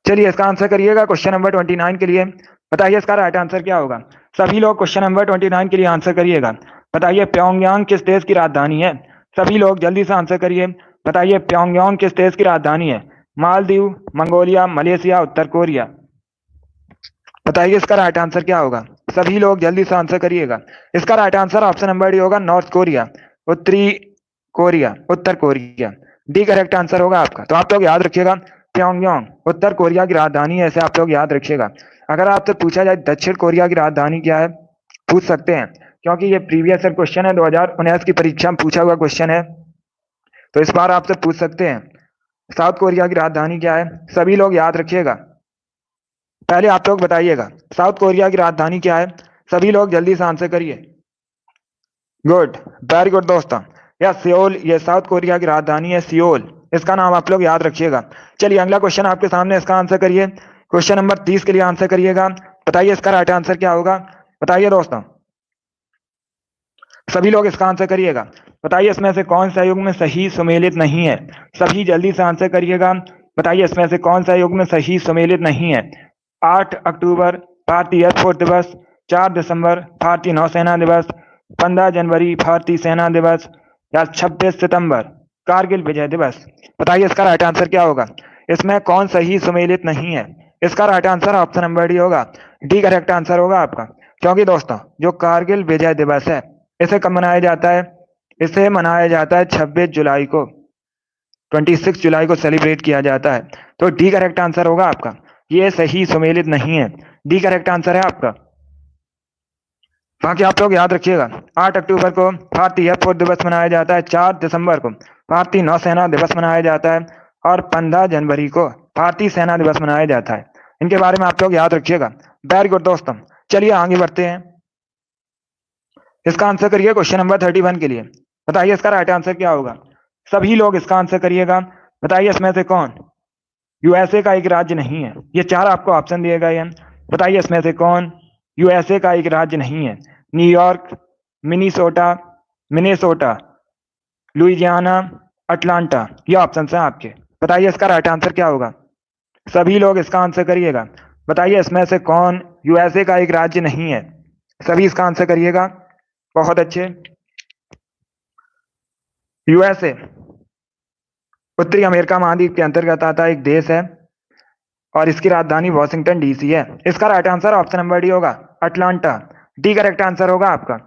चलिए इसका आंसर करिएगा क्वेश्चन नंबर 29 के लिए। बताइए इसका राइट आंसर क्या होगा? सभी लोग क्वेश्चन नंबर 29 के लिए आंसर करिएगा। बताइए प्योंगयांग किस देश की राजधानी है? सभी लोग जल्दी से आंसर करिए। बताइए प्योंगयांग किस देश की राजधानी है? मालदीव, मंगोलिया, मलेशिया, उत्तर कोरिया। बताइए इसका राइट आंसर क्या होगा? सभी लोग जल्दी से आंसर करिएगा। इसका right answer option number D होगा, नॉर्थ कोरिया, उत्तरी कोरिया, उत्तर कोरिया। डी करेक्ट आंसर होगा आपका। तो आप लोग याद रखिएगा, प्योंगयांग उत्तर कोरिया की राजधानी है, ऐसे आप लोग याद रखिएगा। अगर आपसे पूछा जाए दक्षिण कोरिया की राजधानी क्या है, पूछ सकते हैं, क्योंकि ये प्रीवियस ईयर क्वेश्चन है, 2019 की परीक्षा में पूछा हुआ क्वेश्चन है, तो इस बार आपसे पूछ सकते हैं साउथ कोरिया की राजधानी क्या है। सभी लोग याद रखिएगा, पहले आप लोग बताइएगा साउथ कोरिया की राजधानी क्या है। सभी लोग जल्दी से आंसर करिए। गुड, वेरी गुड दोस्तों। या सियोल, ये साउथ कोरिया की राजधानी है, सियोल, इसका नाम आप लोग याद रखिएगा। चलिए अगला क्वेश्चन आपके सामने, इसका आंसर करिए। क्वेश्चन नंबर 30 के लिए आंसर करिएगा। बताइए इसका राइट आंसर क्या होगा? बताइए दोस्तों, सभी लोग इसका आंसर करिएगा। बताइए इसमें से कौन सा युग्म सही सुमेलित नहीं है? सभी जल्दी से आंसर करिएगा। बताइए इसमें से कौन सा युग्म सही सुमेलित नहीं है? 8 अक्टूबर भारतीय एयरफोर्स दिवस, 4 दिसंबर भारतीय नौसेना दिवस, 15 जनवरी भारतीय सेना दिवस, या 26 सितंबर कारगिल विजय दिवस। बताइए इसका राइट आंसर क्या होगा? इसमें कौन सही सुमेलित नहीं है? इसका right answer option number D होगा, डी करेक्ट आंसर होगा आपका। क्योंकि दोस्तों जो कारगिल विजय दिवस है इसे कब मनाया जाता है? इसे मनाया जाता है 26 जुलाई को, 26 जुलाई को सेलिब्रेट किया जाता है। तो डी करेक्ट आंसर होगा आपका, ये सही सुमेलित नहीं है, डी करेक्ट आंसर है आपका। बाकी आप लोग याद रखिएगा, 8 अक्टूबर को भारतीय एयरफोर्स दिवस मनाया जाता है, 4 दिसंबर को भारतीय नौसेना दिवस मनाया जाता है, और 15 जनवरी को भारतीय सेना दिवस मनाया जाता है। इनके बारे में आप लोग याद रखिएगा। वेरी गुड दोस्तों, चलिए आगे बढ़ते हैं। इसका आंसर करिए क्वेश्चन नंबर 31 के लिए। बताइए इसका राइट आंसर क्या होगा? सभी लोग इसका आंसर करिएगा। बताइए इसमें से कौन यूएसए का एक राज्य नहीं है? ये 4 आपको ऑप्शन दिए गए हैं। बताइए इसमें से कौन यूएसए का एक राज्य नहीं है? न्यूयॉर्क, मिनेसोटा, लुइजियाना, अटलांटा, ये ऑप्शन हैं आपके। बताइए इसका राइट आंसर क्या होगा? सभी लोग इसका आंसर करिएगा। बताइए इसमें से कौन यूएसए का एक राज्य नहीं है? सभी इसका आंसर करिएगा। बहुत अच्छे। यूएसए उत्तरी अमेरिका महाद्वीप के अंतर्गत आता एक देश है और इसकी राजधानी वॉशिंगटन डीसी है। इसका right answer option number D होगा, अटलांटा। डी करेक्ट आंसर होगा आपका।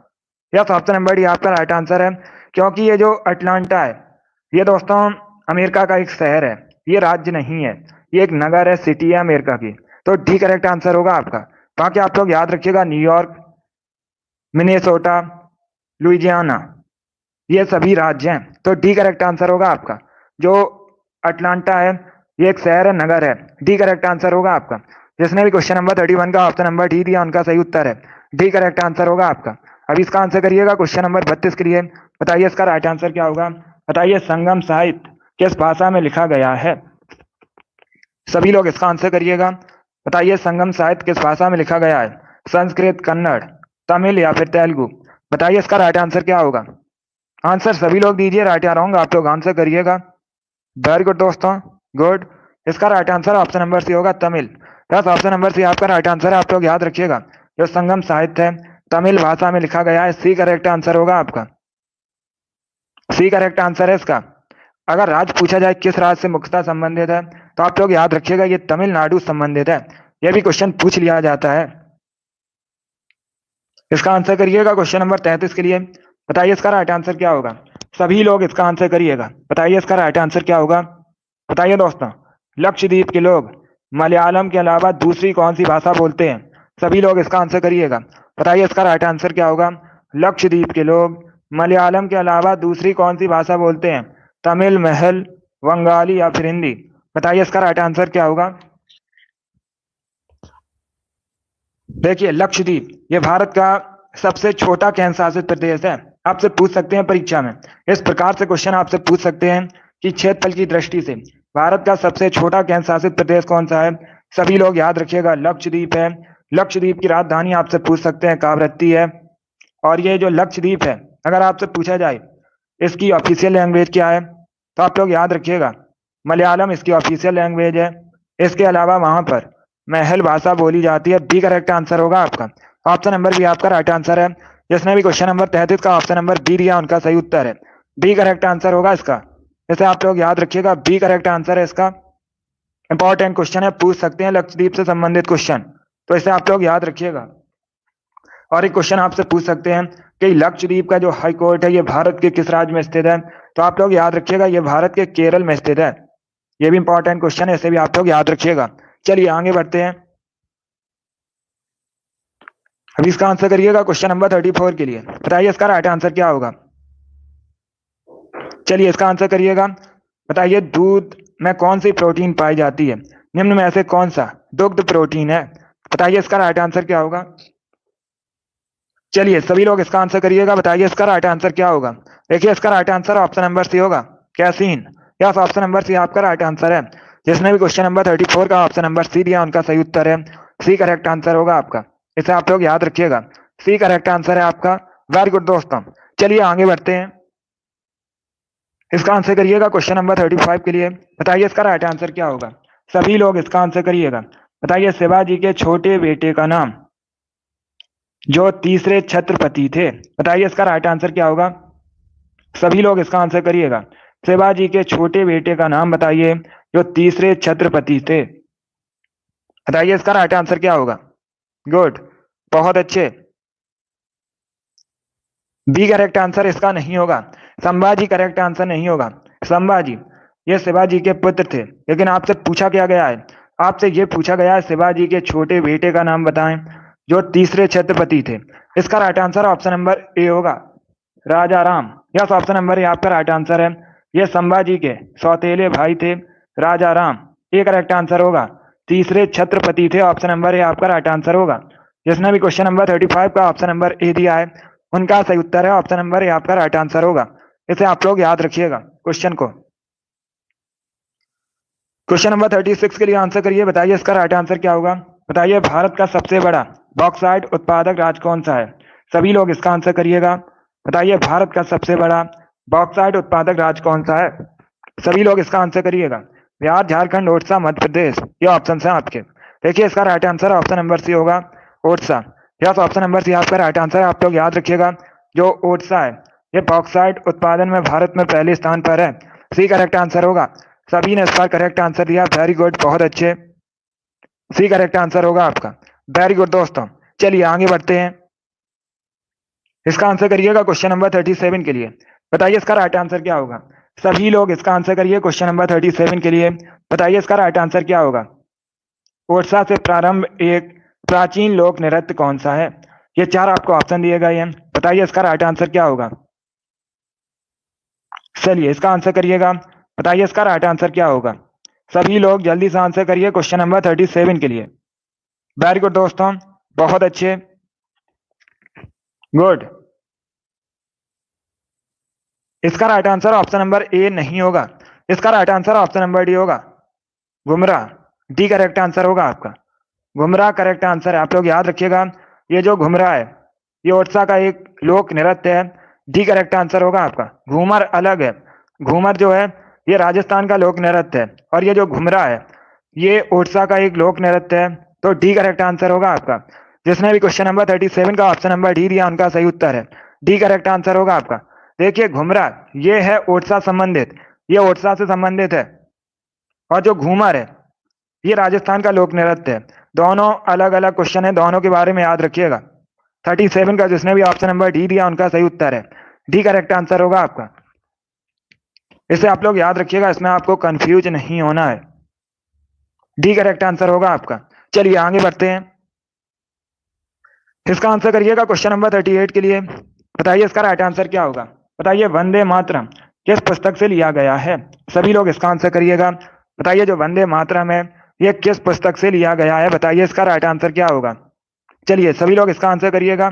यस, ऑप्शन नंबर डी आपका राइट आंसर है, क्योंकि ये जो अटलांटा है ये दोस्तों अमेरिका का एक शहर है, ये राज्य नहीं है, ये एक नगर है, सिटी है अमेरिका की। तो डी करेक्ट आंसर होगा आपका। बाकी आप लोग याद रखिएगा, न्यूयॉर्क, मिनेसोटा, लुइजियाना, ये सभी राज्य हैं। तो डी करेक्ट आंसर होगा आपका। जो अटलांटा है ये एक शहर है, नगर है। डी करेक्ट आंसर होगा आपका। जिसने भी क्वेश्चन नंबर 31 का ऑप्शन नंबर डी दिया उनका सही उत्तर है, डी करेक्ट आंसर होगा आपका। अभी इसका आंसर करिएगा क्वेश्चन नंबर 32 के लिए। बताइए इसका राइट आंसर क्या होगा? बताइए संगम साहित्य किस भाषा में लिखा गया है? सभी लोग इसका आंसर करिएगा। बताइए संगम साहित्य किस भाषा में लिखा गया है? संस्कृत, कन्नड़, तमिल या फिर तेलुगु? बताइए इसका राइट आंसर क्या होगा? आंसर सभी लोग दीजिए, राइट या रॉन्ग आप लोग आंसर करिएगा। वेरी गुड दोस्तों, गुड। इसका right answer option number C होगा, तमिल। बस ऑप्शन नंबर सी आपका राइट आंसर है, आप लोग याद रखिएगा। जो संगम साहित्य है तमिल भाषा में लिखा गया है, सी करेक्ट आंसर होगा आपका। सी करेक्ट आंसर है इसका। अगर राज्य पूछा जाए किस राज्य से मुख्यतः संबंधित है, तो आप लोग याद रखिएगा ये तमिलनाडु संबंधित है। यह भी क्वेश्चन पूछ लिया जाता है। इसका आंसर करिएगा क्वेश्चन नंबर 33 के लिए। बताइए इसका राइट आंसर क्या होगा? सभी लोग इसका आंसर करिएगा। बताइए इसका राइट आंसर क्या होगा? बताइए दोस्तों, लक्षद्वीप के लोग मलयालम के अलावा दूसरी कौन सी भाषा बोलते हैं? सभी लोग इसका आंसर करिएगा। बताइए इसका राइट आंसर क्या होगा? लक्षद्वीप के लोग मलयालम के अलावा दूसरी कौन सी भाषा बोलते हैं? तमिल, महल, बंगाली या फिर हिंदी? बताइए इसका राइट आंसर क्या होगा? देखिए लक्षद्वीप ये भारत का सबसे छोटा केंद्र शासित प्रदेश है। आपसे पूछ सकते हैं परीक्षा में, इस प्रकार से क्वेश्चन आपसे पूछ सकते हैं कि क्षेत्रफल की दृष्टि से भारत का सबसे छोटा केंद्र शासित प्रदेश कौन सा है? सभी लोग याद रखिएगा, लक्षद्वीप है। लक्षद्वीप की राजधानी आपसे पूछ सकते हैं, कावरत्ती है। और ये जो लक्षद्वीप है, अगर आपसे पूछा जाए इसकी ऑफिशियल लैंग्वेज क्या है, तो आप लोग याद रखिएगा मलयालम इसकी ऑफिशियल लैंग्वेज है। इसके अलावा वहां पर महल भाषा बोली जाती है। बी करेक्ट आंसर होगा आपका। ऑप्शन नंबर बी आपका राइट आंसर है। जिसने भी क्वेश्चन नंबर 33 का ऑप्शन नंबर बी दिया उनका सही उत्तर है, बी करेक्ट आंसर होगा इसका। इसे आप लोग याद रखिएगा, बी करेक्ट आंसर है इसका। इंपॉर्टेंट क्वेश्चन है, पूछ सकते हैं लक्षद्वीप से संबंधित क्वेश्चन, तो इसे आप लोग याद रखिएगा। और एक क्वेश्चन आपसे पूछ सकते हैं कि लक्षद्वीप का जो हाई कोर्ट है ये भारत के किस राज्य में स्थित है? तो आप लोग याद रखिएगा ये भारत के केरल में स्थित है। ये भी इंपॉर्टेंट क्वेश्चन है, इसे भी आप लोग याद रखिएगा। चलिए आगे बढ़ते हैं। अभी इसका आंसर करिएगा क्वेश्चन नंबर 34 के लिए। बताइए इसका राइट आंसर क्या होगा? चलिए इसका आंसर करिएगा। बताइए दूध में कौन सी प्रोटीन पाई जाती है? निम्न में से कौन सा दुग्ध प्रोटीन है? बताइए इसका राइट आंसर क्या होगा? चलिए सभी लोग इसका आंसर करिएगा। बताइए इसका राइट आंसर क्या होगा? देखिए इसका right answer option number C होगा, casein. Yes, option number C आपका राइट आंसर है। जिसने भी क्वेश्चन नंबर 34 का ऑप्शन नंबर सी दिया उनका सही उत्तर है, सी करेक्ट आंसर होगा आपका। इसे आप लोग याद रखिएगा, सी करेक्ट आंसर है आपका। वेरी गुड दोस्तों, चलिए आगे बढ़ते हैं। इसका आंसर करिएगा क्वेश्चन नंबर 35 के लिए। बताइए इसका राइट आंसर क्या होगा? सभी लोग इसका आंसर करिएगा। बताइए शिवाजी के छोटे बेटे का नाम जो तीसरे छत्रपति थे, बताइए इसका राइट आंसर क्या होगा? सभी लोग इसका आंसर करिएगा। शिवाजी के छोटे बेटे का नाम बताइए जो तीसरे छत्रपति थे। बताइए इसका राइट आंसर क्या होगा? गुड, बहुत अच्छे। बी करेक्ट आंसर इसका नहीं होगा, संभाजी करेक्ट आंसर नहीं होगा। संभाजी ये शिवाजी के पुत्र थे, लेकिन आपसे पूछा क्या गया है? आपसे ये पूछा गया है शिवाजी के छोटे बेटे का नाम बताएं जो तीसरे छत्रपति थे। इसका right answer option number A होगा, Raja Ram. Yes, option number A आपका राइट आंसर है। ये संभाजी के सौतेले भाई थे, राजा राम। ए करेक्ट आंसर होगा। तीसरे छत्रपति थे, ऑप्शन नंबर ए आपका राइट आंसर होगा। जिसने भी क्वेश्चन नंबर 35 का ऑप्शन नंबर ए दिया है उनका सही उत्तर है, ऑप्शन नंबर ए आपका राइट आंसर होगा। इसे आप लोग याद रखिएगा क्वेश्चन को। क्वेश्चन नंबर 36 के लिए आंसर करिए। बताइए इसका राइट आंसर क्या होगा? बताइए भारत का सबसे बड़ा बॉक्साइट उत्पादक राज्य कौन सा है? सभी लोग इसका आंसर करिएगा। बताइए भारत का सबसे बड़ा बॉक्साइट उत्पादक राज्य कौन सा है? सभी लोग इसका आंसर करिएगा। बिहार, झारखंड, ओडिशा, मध्य प्रदेश, ये ऑप्शन है आपके। देखिए इसका right answer option number C होगा, Odisha. Yes, option number C आपका राइट आंसर है। आप लोग याद रखिएगा, जो ओडिशा है ये बॉक्साइट उत्पादन में भारत में पहले स्थान पर है। सी करेक्ट आंसर होगा। सभी ने इस पर करेक्ट आंसर दिया, वेरी गुड, बहुत अच्छे। सी करेक्ट आंसर होगा आपका, वेरी गुड दोस्तों। चलिए आगे बढ़ते हैं, इसका आंसर करिएगा क्वेश्चन नंबर 37 के लिए। बताइए इसका राइट आंसर क्या होगा। सभी लोग इसका आंसर करिए क्वेश्चन नंबर 37 के लिए। बताइए इसका राइट आंसर क्या होगा। ओडिशा से प्रारंभ एक प्राचीन लोक नृत्य कौन सा है। ये चार आपको ऑप्शन दिए गए हैं, बताइए इसका राइट आंसर क्या होगा। चलिए इसका आंसर करिएगा, बताइए इसका राइट आंसर क्या होगा। सभी लोग जल्दी से आंसर करिए क्वेश्चन नंबर 37 के लिए। वेरी गुड दोस्तों, बहुत अच्छे, गुड। इसका राइट आंसर ऑप्शन नंबर ए नहीं होगा, इसका right answer option number D होगा, गुमराह। डी करेक्ट आंसर होगा आपका, गुमराह करेक्ट आंसर है। आप लोग याद रखिएगा, ये जो घुमरा है ये ओडिशा का एक लोक नृत्य है। डी करेक्ट आंसर होगा आपका। घूमर अलग है, घूमर जो है ये राजस्थान का लोक नृत्य है, और ये जो घुमरा है ये ओडिशा का एक लोक नृत्य है। तो डी करेक्ट आंसर होगा आपका। जिसने भी क्वेश्चन नंबर 37 का ऑप्शन नंबर डी दिया उनका सही उत्तर है, डी करेक्ट आंसर होगा आपका। देखिए घुमरा ये है ओडिशा संबंधित, ये ओडिशा से संबंधित है, और जो घूमर है ये राजस्थान का लोक नृत्य है। दोनों अलग अलग क्वेश्चन है, दोनों के बारे में याद रखिएगा। 37 का जिसने भी ऑप्शन नंबर डी दिया उनका सही उत्तर है, डी करेक्ट आंसर होगा आपका। इसे आप लोग याद रखिएगा, इसमें आपको कंफ्यूज नहीं होना है, डी करेक्ट आंसर होगा आपका। चलिए आगे बढ़ते हैं, इसका आंसर करिएगा क्वेश्चन नंबर 38 के लिए। बताइए इसका राइट आंसर क्या होगा। बताइए वंदे मातरम किस पुस्तक से लिया गया है। सभी लोग इसका आंसर करिएगा। बताइए जो वंदे मातरम है ये किस पुस्तक से लिया गया है, बताइए इसका राइट आंसर क्या होगा। चलिए सभी लोग इसका आंसर करिएगा।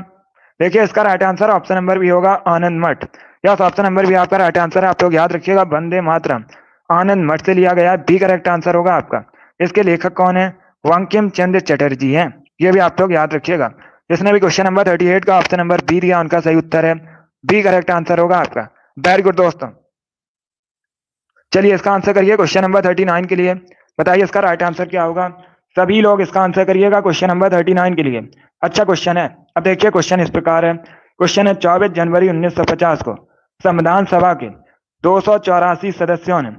देखिए इसका राइट आंसर ऑप्शन नंबर भी होगा आनंद मठ। यस, ऑप्शन नंबर भी आपका राइट आंसर है। आप लोग याद रखिएगा, वंदे मातरम आनंद मठ से लिया गया है, बी करेक्ट आंसर होगा आपका। इसके लेखक कौन है, बंकिम चंद्र चटर्जी हैं, ये भी आप लोग याद रखिएगा। जिसने भी क्वेश्चन नंबर 38 का ऑप्शन नंबर बी दिया उनका सही उत्तर है, बी करेक्ट आंसर होगा आपका। वेरी गुड दोस्तों। चलिए इसका आंसर करिए क्वेश्चन नंबर 39 के लिए। बताइए इसका राइट आंसर क्या होगा। सभी लोग इसका आंसर करिएगा क्वेश्चन नंबर 39 के लिए। अच्छा क्वेश्चन है। अब देखिए क्वेश्चन इस प्रकार है। क्वेश्चन है 24 जनवरी 1950 को संविधान सभा के 284 सदस्यों ने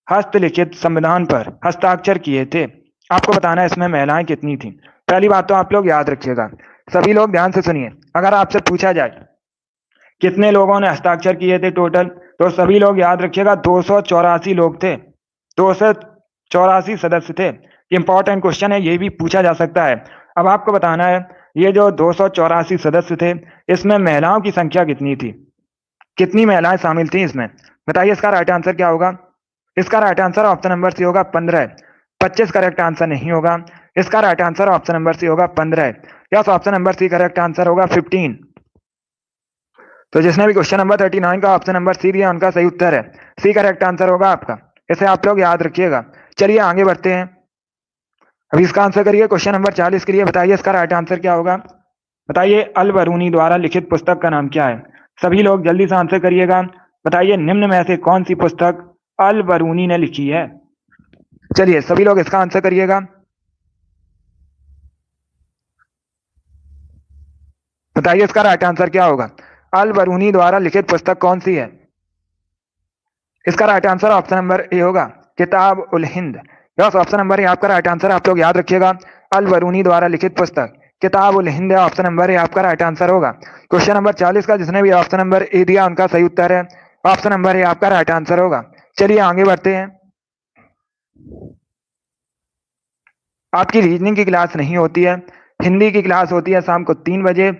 हस्तलिखित संविधान पर हस्ताक्षर किए थे। आपको बताना है इसमें महिलाएं कितनी थी। पहली बात तो आप लोग याद रखिएगा, सभी लोग ध्यान से सुनिए। अगर आपसे पूछा जाए कितने लोगों ने हस्ताक्षर किए थे टोटल, तो सभी लोग याद रखिएगा 284 लोग थे, 284 सदस्य थे। इंपॉर्टेंट क्वेश्चन है, ये भी पूछा जा सकता है। अब आपको बताना है ये जो 284 सदस्य थे इसमें महिलाओं की संख्या कितनी थी, कितनी महिलाएं शामिल थी इसमें। बताइए इसका राइट आंसर क्या होगा। इसका right answer option number C होगा 15। 25 करेक्ट आंसर नहीं होगा, इसका right answer option number C होगा 15। Yes, option number C correct answer होगा 15। तो जिसने भी क्वेश्चन नंबर 39 का ऑप्शन नंबर सी दिया उनका सही उत्तर है, सी करेक्ट आंसर होगा आपका। इसे आप लोग याद रखिएगा। चलिए आगे बढ़ते हैं, अभी इसका आंसर करिए क्वेश्चन नंबर 40 के लिए। बताइए इसका राइट आंसर क्या होगा। बताइए अल बरूनी द्वारा लिखित पुस्तक का नाम क्या है। सभी लोग जल्दी से आंसर करिएगा। बताइए निम्न में से कौन सी पुस्तक अल बरूनी ने लिखी है। चलिए सभी लोग इसका आंसर करिएगा। बताइए इसका राइट आंसर क्या होगा। अल बरूनी द्वारा लिखित पुस्तक कौन सी है। इसका right answer option number A होगा, Kitab ul Hind. Yes, option number A आपका राइट आंसर। आप लोग याद रखिएगा, अल बरूनी द्वारा लिखित पुस्तक किताब ul Hind, option number A आपका राइट आंसर होगा। क्वेश्चन नंबर 40 का जिसने भी ऑप्शन नंबर ए दिया उनका सही उत्तर है, ऑप्शन नंबर ए आपका राइट आंसर होगा। चलिए आगे बढ़ते हैं। आपकी रीजनिंग की क्लास नहीं होती है, हिंदी की क्लास होती है शाम को 3 बजे,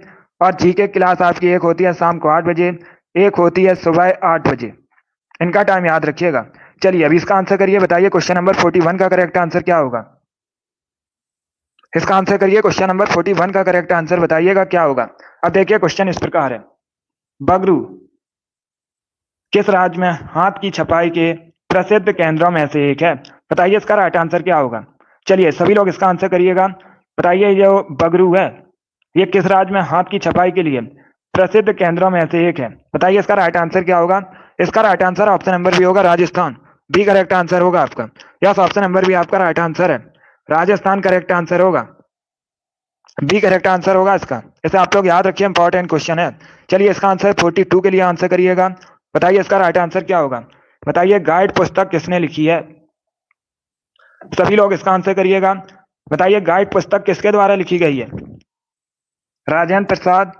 और जीके क्लास आपकी एक होती है शाम को 8 बजे, एक होती है सुबह 8 बजे। इनका टाइम याद रखिएगा। चलिए अभी इसका आंसर करिए। बताइए क्वेश्चन नंबर 41 का करेक्ट आंसर क्या होगा। इसका आंसर करिए क्वेश्चन नंबर 41 का करेक्ट आंसर बताइएगा क्या होगा। अब देखिए क्वेश्चन इस प्रकार है। बगरू किस राज्य में हाथ की छपाई के प्रसिद्ध केंद्रों में से एक है। बताइए इसका राइट आंसर क्या होगा। चलिए सभी लोग इसका आंसर करिएगा। बताइए जो बगरू है ये किस राज्य में हाथ की छपाई के लिए प्रसिद्ध केंद्रों में से एक है। बताइए इसका राइट आंसर क्या होगा। इसका right answer option number B होगा, राजस्थान। बी करेक्ट आंसर होगा आपका। यस, ऑप्शन नंबर बी आपका राइट आंसर है। राजस्थान करेक्ट आंसर होगा। बी करेक्ट आंसर होगा इसका। इसे आप लोग याद रखिए, इंपॉर्टेंट क्वेश्चन है। चलिए इसका आंसर 42 के लिए आंसर करिएगा। बताइए इसका राइट आंसर क्या होगा। बताइए गाइड पुस्तक किसने लिखी है। सभी लोग इसका आंसर करिएगा। बताइए गाइड पुस्तक किसके द्वारा लिखी गई है। राजेंद्र प्रसाद,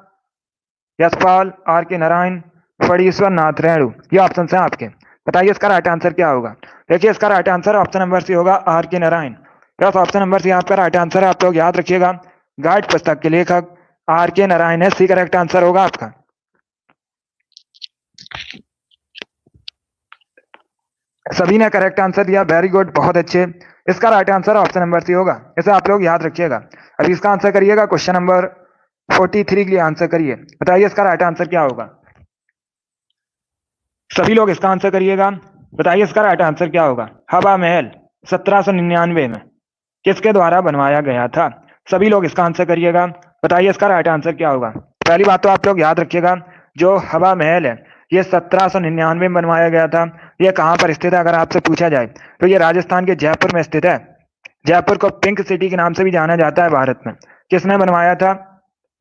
यशपाल, आर के नारायण, फणीश्वर नाथ रेणु, ये ऑप्शन है आपके। बताइए इसका राइट आंसर क्या होगा। देखिए इसका right answer option number C होगा, R K Narayan. Yes, option number C आपका राइट आंसर है। आप लोग याद रखिएगा, गाइड पुस्तक के लेखक आर के नारायण है। सी करेक्ट आंसर होगा आपका। सभी ने करेक्ट आंसर दिया, वेरी गुड, बहुत अच्छे। इसका right answer option number C होगा। इसे आप लोग याद रखिएगा। अभी इसका आंसर करिएगा, क्वेश्चन नंबर 43 के लिए आंसर करिए। बताइए इसका राइट आंसर क्या होगा। सभी लोग इसका आंसर करिएगा। बताइए इसका राइट आंसर क्या होगा। हवा महल 1799 में किसके द्वारा बनवाया गया था। सभी लोग इसका आंसर करिएगा। बताइए इसका राइट आंसर क्या होगा। पहली बात तो आप लोग याद रखिएगा, जो हवा महल है ये 1799 में बनवाया गया था। ये कहाँ पर स्थित है अगर आपसे पूछा जाए तो ये राजस्थान के जयपुर में स्थित है। जयपुर को पिंक सिटी के नाम से भी जाना जाता है भारत में। किसने बनवाया था।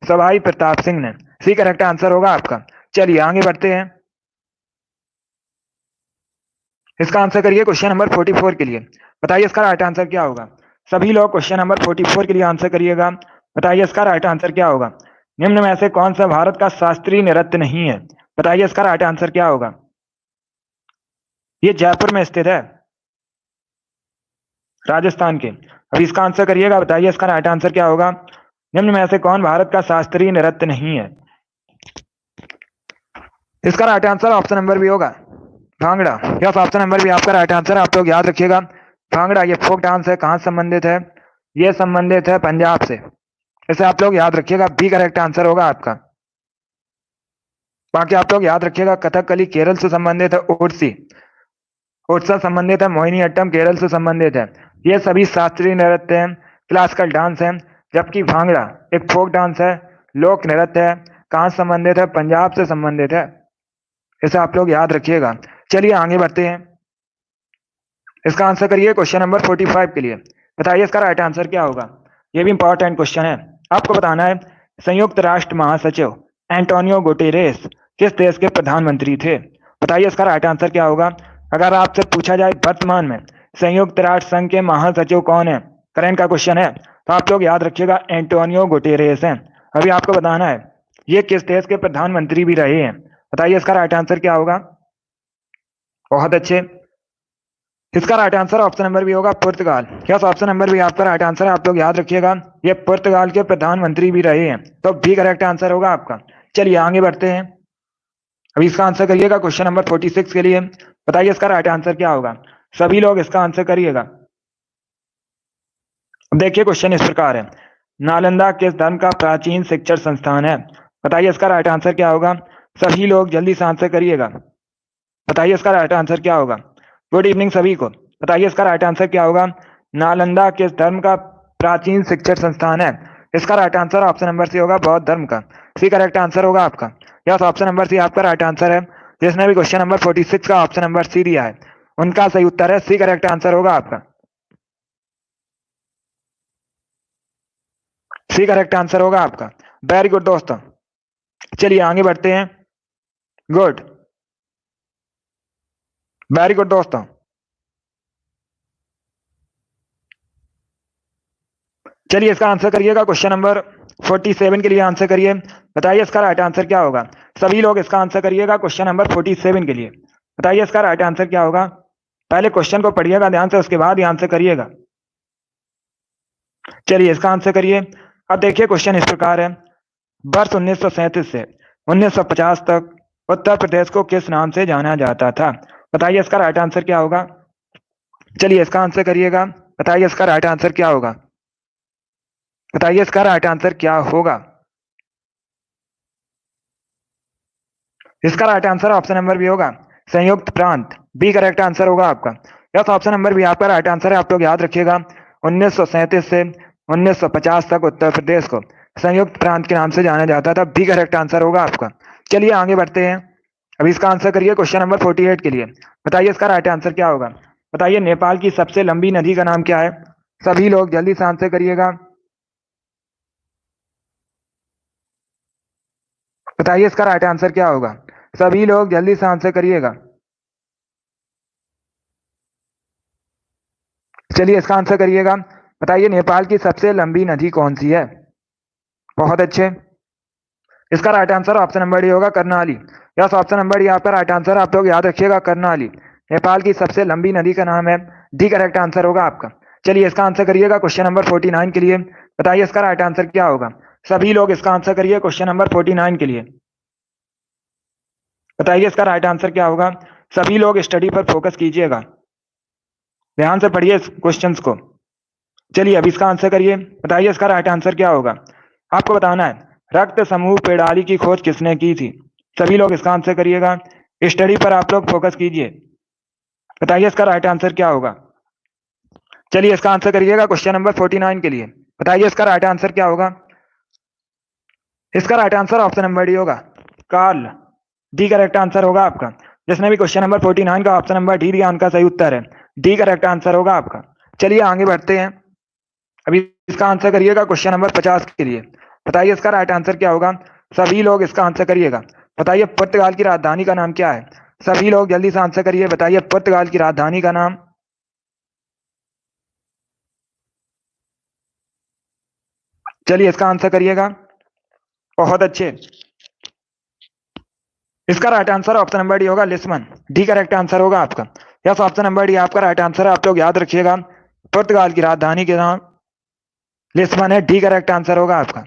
सवाई प्रताप सिंह ने। सी करेक्ट आंसर होगा आपका। चलिए आगे बढ़ते हैं। इसका आंसर करिए क्वेश्चन नंबर 44 के लिए। बताइए इसका राइट आंसर क्या होगा। सभी लोग क्वेश्चन नंबर 44 के लिए आंसर करिएगा। बताइए इसका राइट आंसर क्या होगा। निम्न में से कौन सा भारत का शास्त्रीय नृत्य नहीं है। बताइए इसका राइट आंसर क्या होगा। ये जयपुर में स्थित है, राजस्थान के। अभी इसका आंसर करिएगा। बताइए इसका राइट आंसर क्या होगा। निम्न में से कौन भारत का शास्त्रीय नृत्य नहीं है। इसका राइट आंसर ऑप्शन नंबर भी होगा, भांगड़ा। यस, ऑप्शन नंबर भी आपका राइट आंसर है। आप लोग याद रखिएगा, भांगड़ा ये फोक डांस है। कहाँ संबंधित है। ये संबंधित है पंजाब से। इसे आप लोग याद रखिएगा। बी करेक्ट आंसर होगा आपका। बाकी आप लोग याद रखिएगा, कथकली केरल से संबंधित है। ओडिसी ओडिशा संबंधित है। मोहिनीअट्टम केरल से संबंधित है। ये सभी शास्त्रीय नृत्य हैं, क्लासिकल डांस है। जबकि भांगड़ा एक फोक डांस है, लोक नृत्य है। कहाँ संबंधित है। पंजाब से संबंधित है। इसे आप लोग याद रखिएगा। चलिए आगे बढ़ते हैं। इसका आंसर करिए क्वेश्चन नंबर 45 के लिए। बताइए इसका राइट आंसर क्या होगा। ये भी इंपॉर्टेंट क्वेश्चन है, आपको बताना है। संयुक्त राष्ट्र महासचिव एंटोनियो गुटेरेस किस देश के प्रधानमंत्री थे। बताइए इसका राइट आंसर क्या होगा। अगर आपसे पूछा जाए वर्तमान में संयुक्त राष्ट्र संघ के महासचिव कौन है, करंट का क्वेश्चन है, तो आप लोग याद रखिएगा एंटोनियो गुटेरेस हैं। अभी आपको बताना है ये किस देश के प्रधानमंत्री भी रहे हैं। बताइए इसका राइट आंसर क्या होगा। बहुत अच्छे। इसका राइट आंसर ऑप्शन नंबर भी होगा, पुर्तगाल। यस, ऑप्शन नंबर भी आपका राइट आंसर है। आप लोग याद रखिएगा, ये पुर्तगाल के प्रधानमंत्री भी रहे हैं। तो बी करेक्ट आंसर होगा आपका। चलिए आगे बढ़ते हैं। अभी इसका आंसर करिएगा क्वेश्चन नंबर 46 के लिए। बताइए इसका राइट आंसर क्या होगा। सभी लोग इसका आंसर करिएगा। देखिए क्वेश्चन इस प्रकार है, नालंदा किस धर्म का प्राचीन शिक्षण संस्थान है। बताइए इसका राइट आंसर क्या होगा। सभी लोग जल्दी से आंसर करिएगा। बताइए इसका राइट आंसर क्या होगा। गुड इवनिंग सभी को। बताइए इसका राइट आंसर क्या होगा। नालंदा किस धर्म का प्राचीन शिक्षण संस्थान है। इसका right answer option number C होगा, बौद्ध धर्म का। सी करेक्ट आंसर होगा आपका। यस, ऑप्शन नंबर सी आपका राइट आंसर है। जिसने भी क्वेश्चन नंबर 46 का ऑप्शन नंबर सी दिया है उनका सही उत्तर है। सी करेक्ट आंसर होगा आपका। सी करेक्ट आंसर होगा आपका। वेरी गुड दोस्तों। चलिए आगे बढ़ते हैं। गुड, वेरी गुड दोस्तों। चलिए इसका आंसर करिएगा। क्वेश्चन नंबर 47 के लिए आंसर करिए। बताइए इसका राइट आंसर क्या होगा। सभी लोग इसका आंसर करिएगा क्वेश्चन नंबर 47 के लिए। बताइए इसका राइट आंसर क्या होगा। पहले क्वेश्चन को पढ़िएगा ध्यान से, उसके बाद ही आंसर करिएगा। चलिए इसका आंसर करिए। अब देखिए क्वेश्चन इस प्रकार है, वर्ष 1937 से 1950 तक उत्तर प्रदेश को किस नाम से जाना जाता था। बताइए इसका राइट आंसर क्या होगा। चलिए इसका आंसर करिएगा। बताइए इसका राइट आंसर क्या होगा। बताइए इसका राइट आंसर क्या होगा। इसका राइट आंसर ऑप्शन नंबर भी होगा, संयुक्त प्रांत। बी करेक्ट आंसर होगा आपका। यस, ऑप्शन नंबर भी आपका राइट आंसर है। आप लोग याद रखिएगा, 1937 से 1950 तक उत्तर प्रदेश को संयुक्त प्रांत के नाम से जाना जाता था। बी करेक्ट आंसर होगा आपका। चलिए आगे बढ़ते हैं। अभी इसका आंसर करिए क्वेश्चन नंबर 48 के लिए। बताइए इसका राइट आंसर क्या होगा। बताइए नेपाल की सबसे लंबी नदी का नाम क्या है। सभी लोग जल्दी से आंसर करिएगा। बताइए इसका राइट आंसर क्या होगा। सभी लोग जल्दी से आंसर करिएगा। चलिए इसका आंसर करिएगा। बताइए नेपाल की सबसे लंबी नदी कौन सी है। बहुत अच्छे। इसका right answer option number D होगा, Karnali. Yes, option number D आपका राइट आंसर। आप लोग याद रखिएगा, कर्णाली नेपाल की सबसे लंबी नदी का नाम है। डी करेक्ट आंसर होगा आपका। चलिए इसका आंसर करिएगा क्वेश्चन नंबर 49 के लिए। बताइए इसका राइट आंसर क्या होगा। सभी लोग इसका आंसर करिए क्वेश्चन नंबर 49 के लिए। बताइए इसका राइट आंसर क्या होगा। सभी लोग स्टडी पर फोकस कीजिएगा, ध्यान से पढ़िए इस क्वेश्चंस को। चलिए अभी इसका आंसर करिए। बताइए इसका राइट आंसर क्या होगा। आपको बताना है रक्त समूह पेड़ाली की खोज किसने की थी। सभी लोग इसका आंसर करिएगा। स्टडी पर आप लोग फोकस कीजिए। बताइए इसका राइट आंसर क्या होगा। चलिए इसका आंसर करिएगा क्वेश्चन नंबर 49 के लिए। बताइए इसका राइट आंसर क्या होगा। इसका right answer option number D होगा, कार्ल। डी करेक्ट आंसर होगा आपका। जिसने भी क्वेश्चन नंबर 49 का ऑप्शन नंबर डी दिया उनका सही उत्तर है। डी करेक्ट आंसर होगा आपका। चलिए आगे बढ़ते हैं। अभी इसका आंसर करिएगा क्वेश्चन नंबर 50 के लिए। बताइए इसका राइट आंसर क्या होगा। सभी लोग इसका आंसर करिएगा। बताइए पुर्तगाल की राजधानी का नाम क्या है। सभी लोग जल्दी से आंसर करिए। बताइए पुर्तगाल की राजधानी का नाम। चलिए इसका आंसर करिएगा। बहुत अच्छे। इसका right answer option number D होगा, लिस्बन। डी करेक्ट आंसर होगा आपका। यस, ऑप्शन नंबर डी आपका राइट आंसर है। आप लोग याद रखिएगा, पुर्तगाल की राजधानी के नाम लिस्बन है। डी करेक्ट आंसर होगा आपका।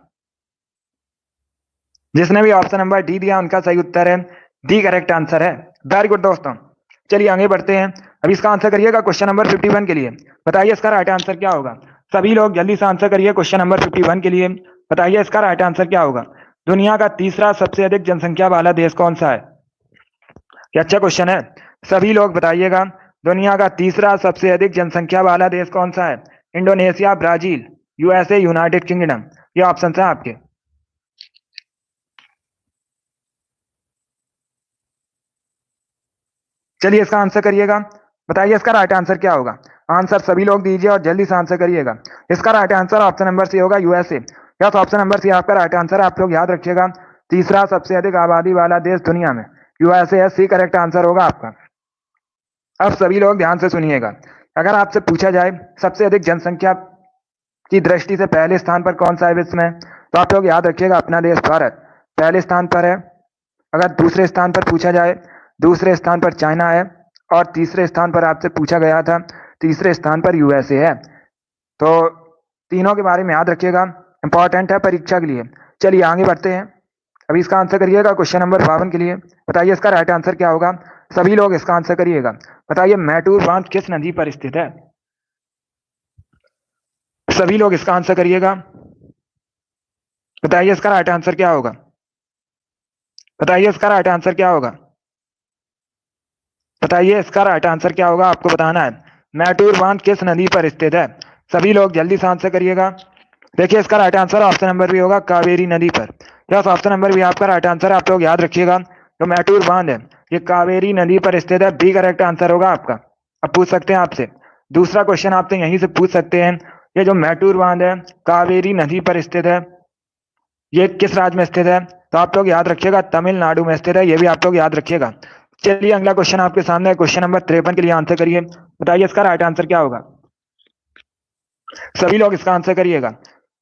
जिसने भी ऑप्शन नंबर डी दिया उनका सही उत्तर है। डी करेक्ट आंसर है। वेरी गुड दोस्तों। चलिए आगे बढ़ते हैं। अभी इसका आंसर करिएगा क्वेश्चन नंबर 51 के लिए। बताइए इसका राइट आंसर क्या होगा। सभी लोग जल्दी से आंसर करिए क्वेश्चन नंबर 51 के लिए। बताइए इसका राइट आंसर क्या होगा। दुनिया का तीसरा सबसे अधिक जनसंख्या वाला देश कौन सा है। ये अच्छा क्वेश्चन है। सभी लोग बताइएगा, दुनिया का तीसरा सबसे अधिक जनसंख्या वाला देश कौन सा है। Indonesia, Brazil, USA, United kingdom. ये ऑप्शन है आपके। चलिए इसका आंसर करिएगा। बताइए इसका राइट आंसर क्या होगा। आंसर सभी लोग दीजिए और जल्दी से आंसर करिएगा। इसका right answer option number C होगा, USA. Yes, option number C आपका राइट आंसर है। आप लोग याद रखिएगा, तीसरा सबसे अधिक आबादी वाला देश दुनिया में यूएसए है। सी करेक्ट आंसर होगा आपका। अब सभी लोग ध्यान से सुनिएगा। अगर आपसे पूछा जाए सबसे अधिक जनसंख्या की दृष्टि से पहले स्थान पर कौन सा है विश्व में, तो आप लोग याद रखिएगा अपना देश भारत पहले स्थान पर है। अगर दूसरे स्थान पर पूछा जाए, दूसरे स्थान पर चाइना है। और तीसरे स्थान पर आपसे पूछा गया था, तीसरे स्थान पर यूएसए है। तो तीनों के बारे में याद रखिएगा, इंपॉर्टेंट है परीक्षा के लिए। चलिए आगे बढ़ते हैं। अभी इसका आंसर करिएगा क्वेश्चन नंबर 52 के लिए। बताइए इसका राइट आंसर क्या होगा। सभी लोग इसका आंसर करिएगा। बताइए मैटूर बांध किस नदी पर स्थित है। सभी लोग इसका आंसर करिएगा। बताइए इसका राइट आंसर क्या होगा। बताइए इसका राइट आंसर क्या होगा। बताइए इसका राइट आंसर क्या होगा, आपको बताना है। मैटूर बांध किस नदी पर स्थित है। सभी लोग जल्दी से आंसर करिएगा। देखिए इसका राइट आंसर ऑप्शन नंबर भी होगा, कावेरी नदी पर। यस, ऑप्शन नंबर भी आपका राइट आंसर है। आप लोग याद रखिएगा, जो मैटूर बांध है ये कावेरी नदी पर स्थित है। बी करेक्ट आंसर होगा आपका। अब पूछ सकते हैं आपसे दूसरा क्वेश्चन, आपसे यहीं से पूछ सकते हैं, ये जो मैटूर बांध है कावेरी नदी पर स्थित है, ये किस राज्य में स्थित है। तो आप लोग याद रखिएगा, तमिलनाडु में स्थित है। ये भी आप लोग याद रखिएगा। चलिए अगला क्वेश्चन आपके सामने है, क्वेश्चन नंबर 53 के लिए आंसर करिए। बताइए इसका राइट आंसर क्या होगा। सभी लोग इसका आंसर करिएगा।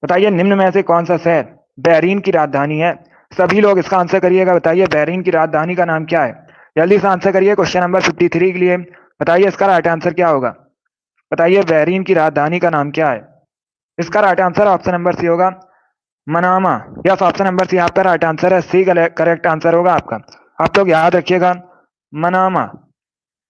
बताइए निम्न में से कौन सा शहर बहरीन की राजधानी है। सभी लोग इसका आंसर करिएगा। बताइए बहरीन की राजधानी का नाम क्या है। जल्दी से आंसर करिए क्वेश्चन नंबर 53 के लिए। बताइए इसका राइट आंसर क्या होगा। बताइए बहरीन की राजधानी का नाम क्या है। इसका right answer option number C होगा, Manama. Yes, option number C आपका राइट आंसर है। सी करेक्ट आंसर होगा आपका। आप लोग याद रखिएगा, मनामा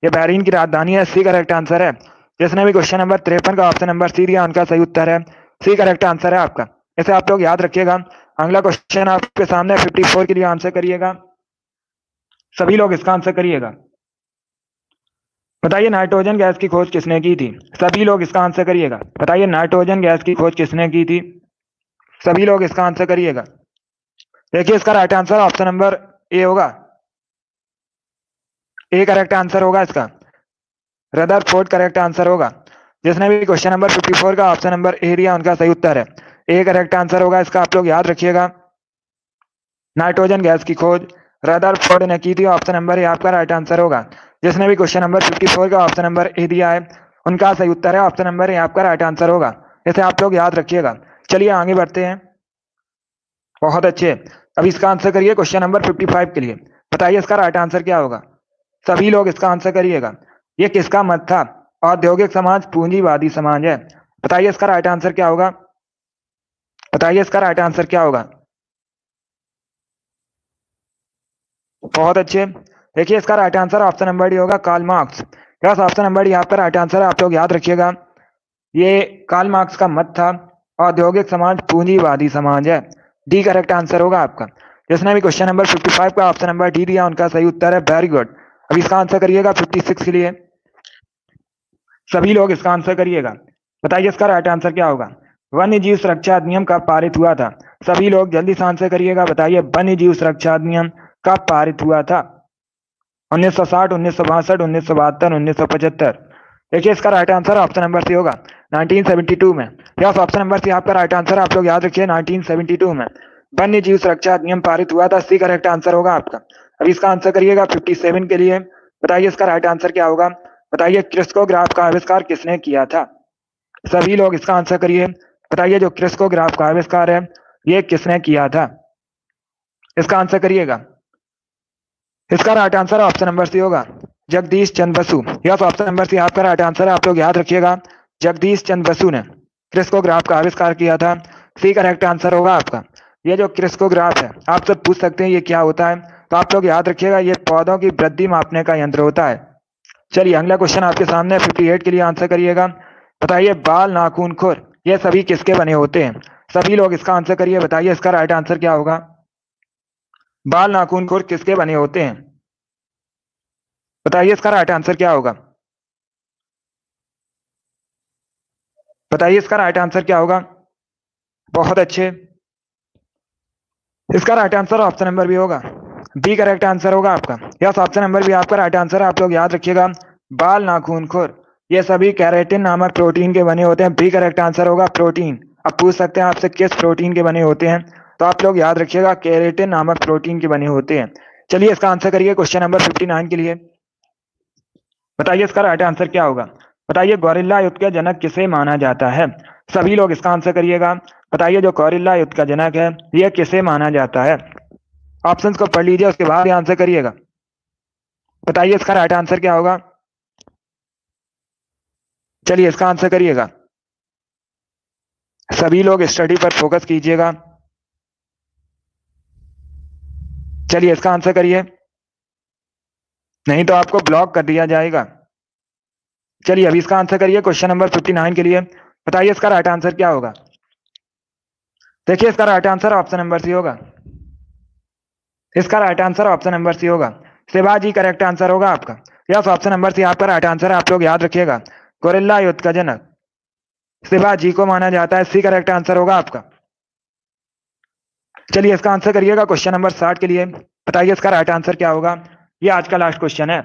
ये बहरीन की राजधानी है। सी करेक्ट आंसर है। जिसने भी क्वेश्चन नंबर 53 का ऑप्शन नंबर सी दिया उनका सही उत्तर है। सी करेक्ट आंसर है आपका। इसे आप लोग याद रखिएगा। अगला क्वेश्चन आपके सामने 54 के लिए आंसर करिएगा। सभी लोग इसका आंसर करिएगा। बताइए नाइट्रोजन गैस की खोज किसने की थी। सभी लोग इसका आंसर करिएगा। बताइए नाइट्रोजन गैस की खोज किसने की थी। सभी लोग इसका आंसर करिएगा। देखिए इसका right answer option number A होगा, ए करेक्ट आंसर होगा इसका, रदरफोर्ड करेक्ट आंसर होगा। जिसने भी क्वेश्चन नंबर 54 का ऑप्शन नंबर ए दिया उनका सही उत्तर है, ए करेक्ट आंसर होगा इसका। आप लोग याद रखिएगा, नाइट्रोजन गैस की खोज रदरफोर्ड ने की थी, ऑप्शन नंबर ए आपका राइट आंसर होगा। जिसने भी क्वेश्चन नंबर 54 का ऑप्शन नंबर ए दिया है उनका सही उत्तर है, ऑप्शन नंबर ए आपका राइट आंसर होगा। इसे आप लोग याद रखिएगा। चलिए आगे बढ़ते हैं। बहुत अच्छे, अब इसका आंसर करिए क्वेश्चन नंबर 55 के लिए। बताइए इसका राइट आंसर क्या होगा, सभी लोग इसका आंसर करिएगा। ये किसका मत था, औद्योगिक समाज पूंजीवादी समाज है। बताइए इसका राइट आंसर क्या होगा, बताइए इसका राइट आंसर क्या होगा। बहुत अच्छे, देखिए इसका right answer option number D होगा, Karl Marx. Yes, option number D आपका राइट आंसर है, आप लोग याद रखिएगा। ये कार्ल मार्क्स का मत था, औद्योगिक समाज पूंजीवादी समाज है, डी करेक्ट आंसर होगा आपका। जिसने भी क्वेश्चन नंबर 55 का ऑप्शन नंबर डी दिया उनका सही उत्तर है, वेरी गुड। अब इसका आंसर करिएगा 56 के लिए, सभी लोग इसका आंसर करिएगा। बताइए इसका राइट आंसर क्या होगा। वन्य जीव सुरक्षा अधिनियम कब पारित हुआ था, सभी लोग जल्दी से आंसर करिएगा। बताइए वन्य जीव सुरक्षा अधिनियम कब पारित हुआ था, 1960, 1962, 1972, 1975। देखिए इसका right answer option number C होगा, 1972 में। यस, ऑप्शन नंबर सी आपका राइट आंसर है, आप लोग याद रखिए 1972 में वन्य जीव सुरक्षा अधिनियम पारित हुआ था, सी करेक्ट आंसर होगा आपका। अब इसका आंसर करिएगा 57 के लिए। बताइए इसका राइट आंसर क्या होगा। बताइए क्रिस्कोग्राफ का आविष्कार किसने किया था, सभी लोग इसका आंसर करिए। बताइए जो क्रिस्कोग्राफ का आविष्कार है ये किसने किया था, इसका आंसर करिएगा। इसका right answer option number C होगा, Jagdish Chandra Basu. Yes, option number C आपका राइट आंसर है, आप लोग याद रखिएगा। जगदीश चंद्र बसु ने क्रिस्कोग्राफ का आविष्कार किया था, सी करेक्ट आंसर होगा आपका। ये जो क्रिस्कोग्राफ है आप सब पूछ सकते हैं ये क्या होता है, तो आप लोग याद रखिएगा ये पौधों की वृद्धि मापने का यंत्र होता है। चलिए अगला क्वेश्चन आपके सामने 58 के लिए आंसर करिएगा। बताइए बाल नाखून खुर ये सभी किसके बने होते हैं, सभी लोग इसका आंसर करिए। बताइए इसका राइट आंसर क्या होगा, बाल नाखून खुर किसके बने होते हैं। बताइए इसका राइट आंसर क्या होगा, बताइए इसका राइट आंसर क्या होगा। बहुत अच्छे, इसका right answer option number B होगा, बी करेक्ट आंसर होगा आपका। यस, ऑप्शन नंबर बी आपका राइट आंसर है, आप लोग याद रखिएगा। बाल नाखून खुर ये सभी कैरेटिन नामक प्रोटीन के बने होते हैं, बी करेक्ट आंसर होगा प्रोटीन। अब पूछ सकते हैं आपसे किस प्रोटीन के बने होते हैं, तो आप लोग याद रखिएगा कैरेटिन नामक प्रोटीन के बने होते हैं। चलिए इसका आंसर करिए क्वेश्चन नंबर 59 के लिए। बताइए इसका राइट आंसर क्या होगा। बताइए गोरिल्ला युद्ध का जनक किसे माना जाता है, सभी लोग इसका आंसर करिएगा। बताइए जो गोरिल्ला युद्ध का जनक है यह किसे माना जाता है, ऑप्शंस को पढ़ लीजिए उसके बाद आंसर करिएगा। बताइए इसका राइट आंसर क्या होगा। चलिए इसका आंसर करिएगा, सभी लोग स्टडी पर फोकस कीजिएगा। चलिए इसका आंसर करिए, नहीं तो आपको ब्लॉक कर दिया जाएगा। चलिए अभी इसका आंसर करिए क्वेश्चन नंबर 59 के लिए। बताइए इसका राइट आंसर क्या होगा। देखिए इसका right answer option number C होगा, इसका right answer option number C होगा, शिवाजी करेक्ट आंसर होगा आपका। यस, ऑप्शन नंबर सी आपका राइट आंसर है, आप लोग याद रखिएगा। गोरिल्ला युद्ध का जनक शिवाजी को माना जाता है, सी करेक्ट आंसर होगा आपका। चलिए इसका आंसर करिएगा क्वेश्चन नंबर 60 के लिए। बताइए इसका राइट आंसर क्या होगा, ये आज का लास्ट क्वेश्चन है।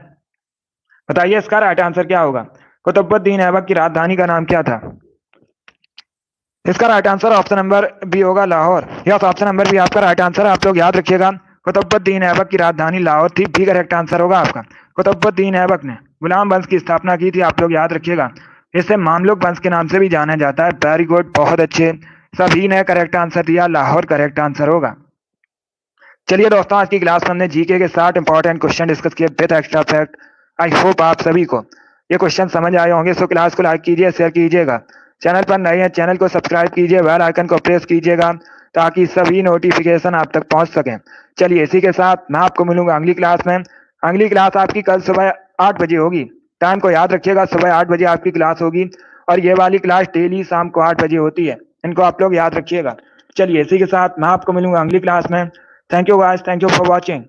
बताइए इसका राइट आंसर क्या होगा। कुतुबुद्दीन ऐबक की राजधानी का नाम क्या था, इसका right answer option number B होगा, Lahore. Yes, option number B आपका राइट आंसर है, आप लोग याद रखिएगा। कुतुबुद्दीन ऐबक की राजधानी लाहौर थी, बी करेक्ट आंसर होगा आपका। कुतुबुद्दीन ऐबक ने गुलाम वंश की स्थापना की थी, आप लोग याद रखिएगा। इसे मामलुक वंश के नाम से भी जाना जाता है, वेरी गुड, बहुत अच्छे, सभी ने करेक्ट आंसर दिया, लाहौर करेक्ट आंसर होगा। चलिए दोस्तों आज की क्लास में हमने जीके के 60 इंपॉर्टेंट क्वेश्चन डिस्कस किए with extra fact. I hope आप सभी को ये क्वेश्चन समझ आए होंगे। सो क्लास को लाइक कीजिए, शेयर कीजिएगा, चैनल पर नए हैं चैनल को सब्सक्राइब कीजिए, बेल आइकन को प्रेस कीजिएगा ताकि सभी नोटिफिकेशन आप तक पहुंच सकें। चलिए इसी के साथ मैं आपको मिलूंगा अगली क्लास में। अगली क्लास आपकी कल सुबह 8 बजे होगी, टाइम को याद रखिएगा, सुबह 8 बजे आपकी क्लास होगी और ये वाली क्लास डेली शाम को 8 बजे होती है, इनको आप लोग याद रखिएगा। चलिए इसी के साथ मैं आपको मिलूंगा अगली क्लास में। Thank you guys, thank you for watching.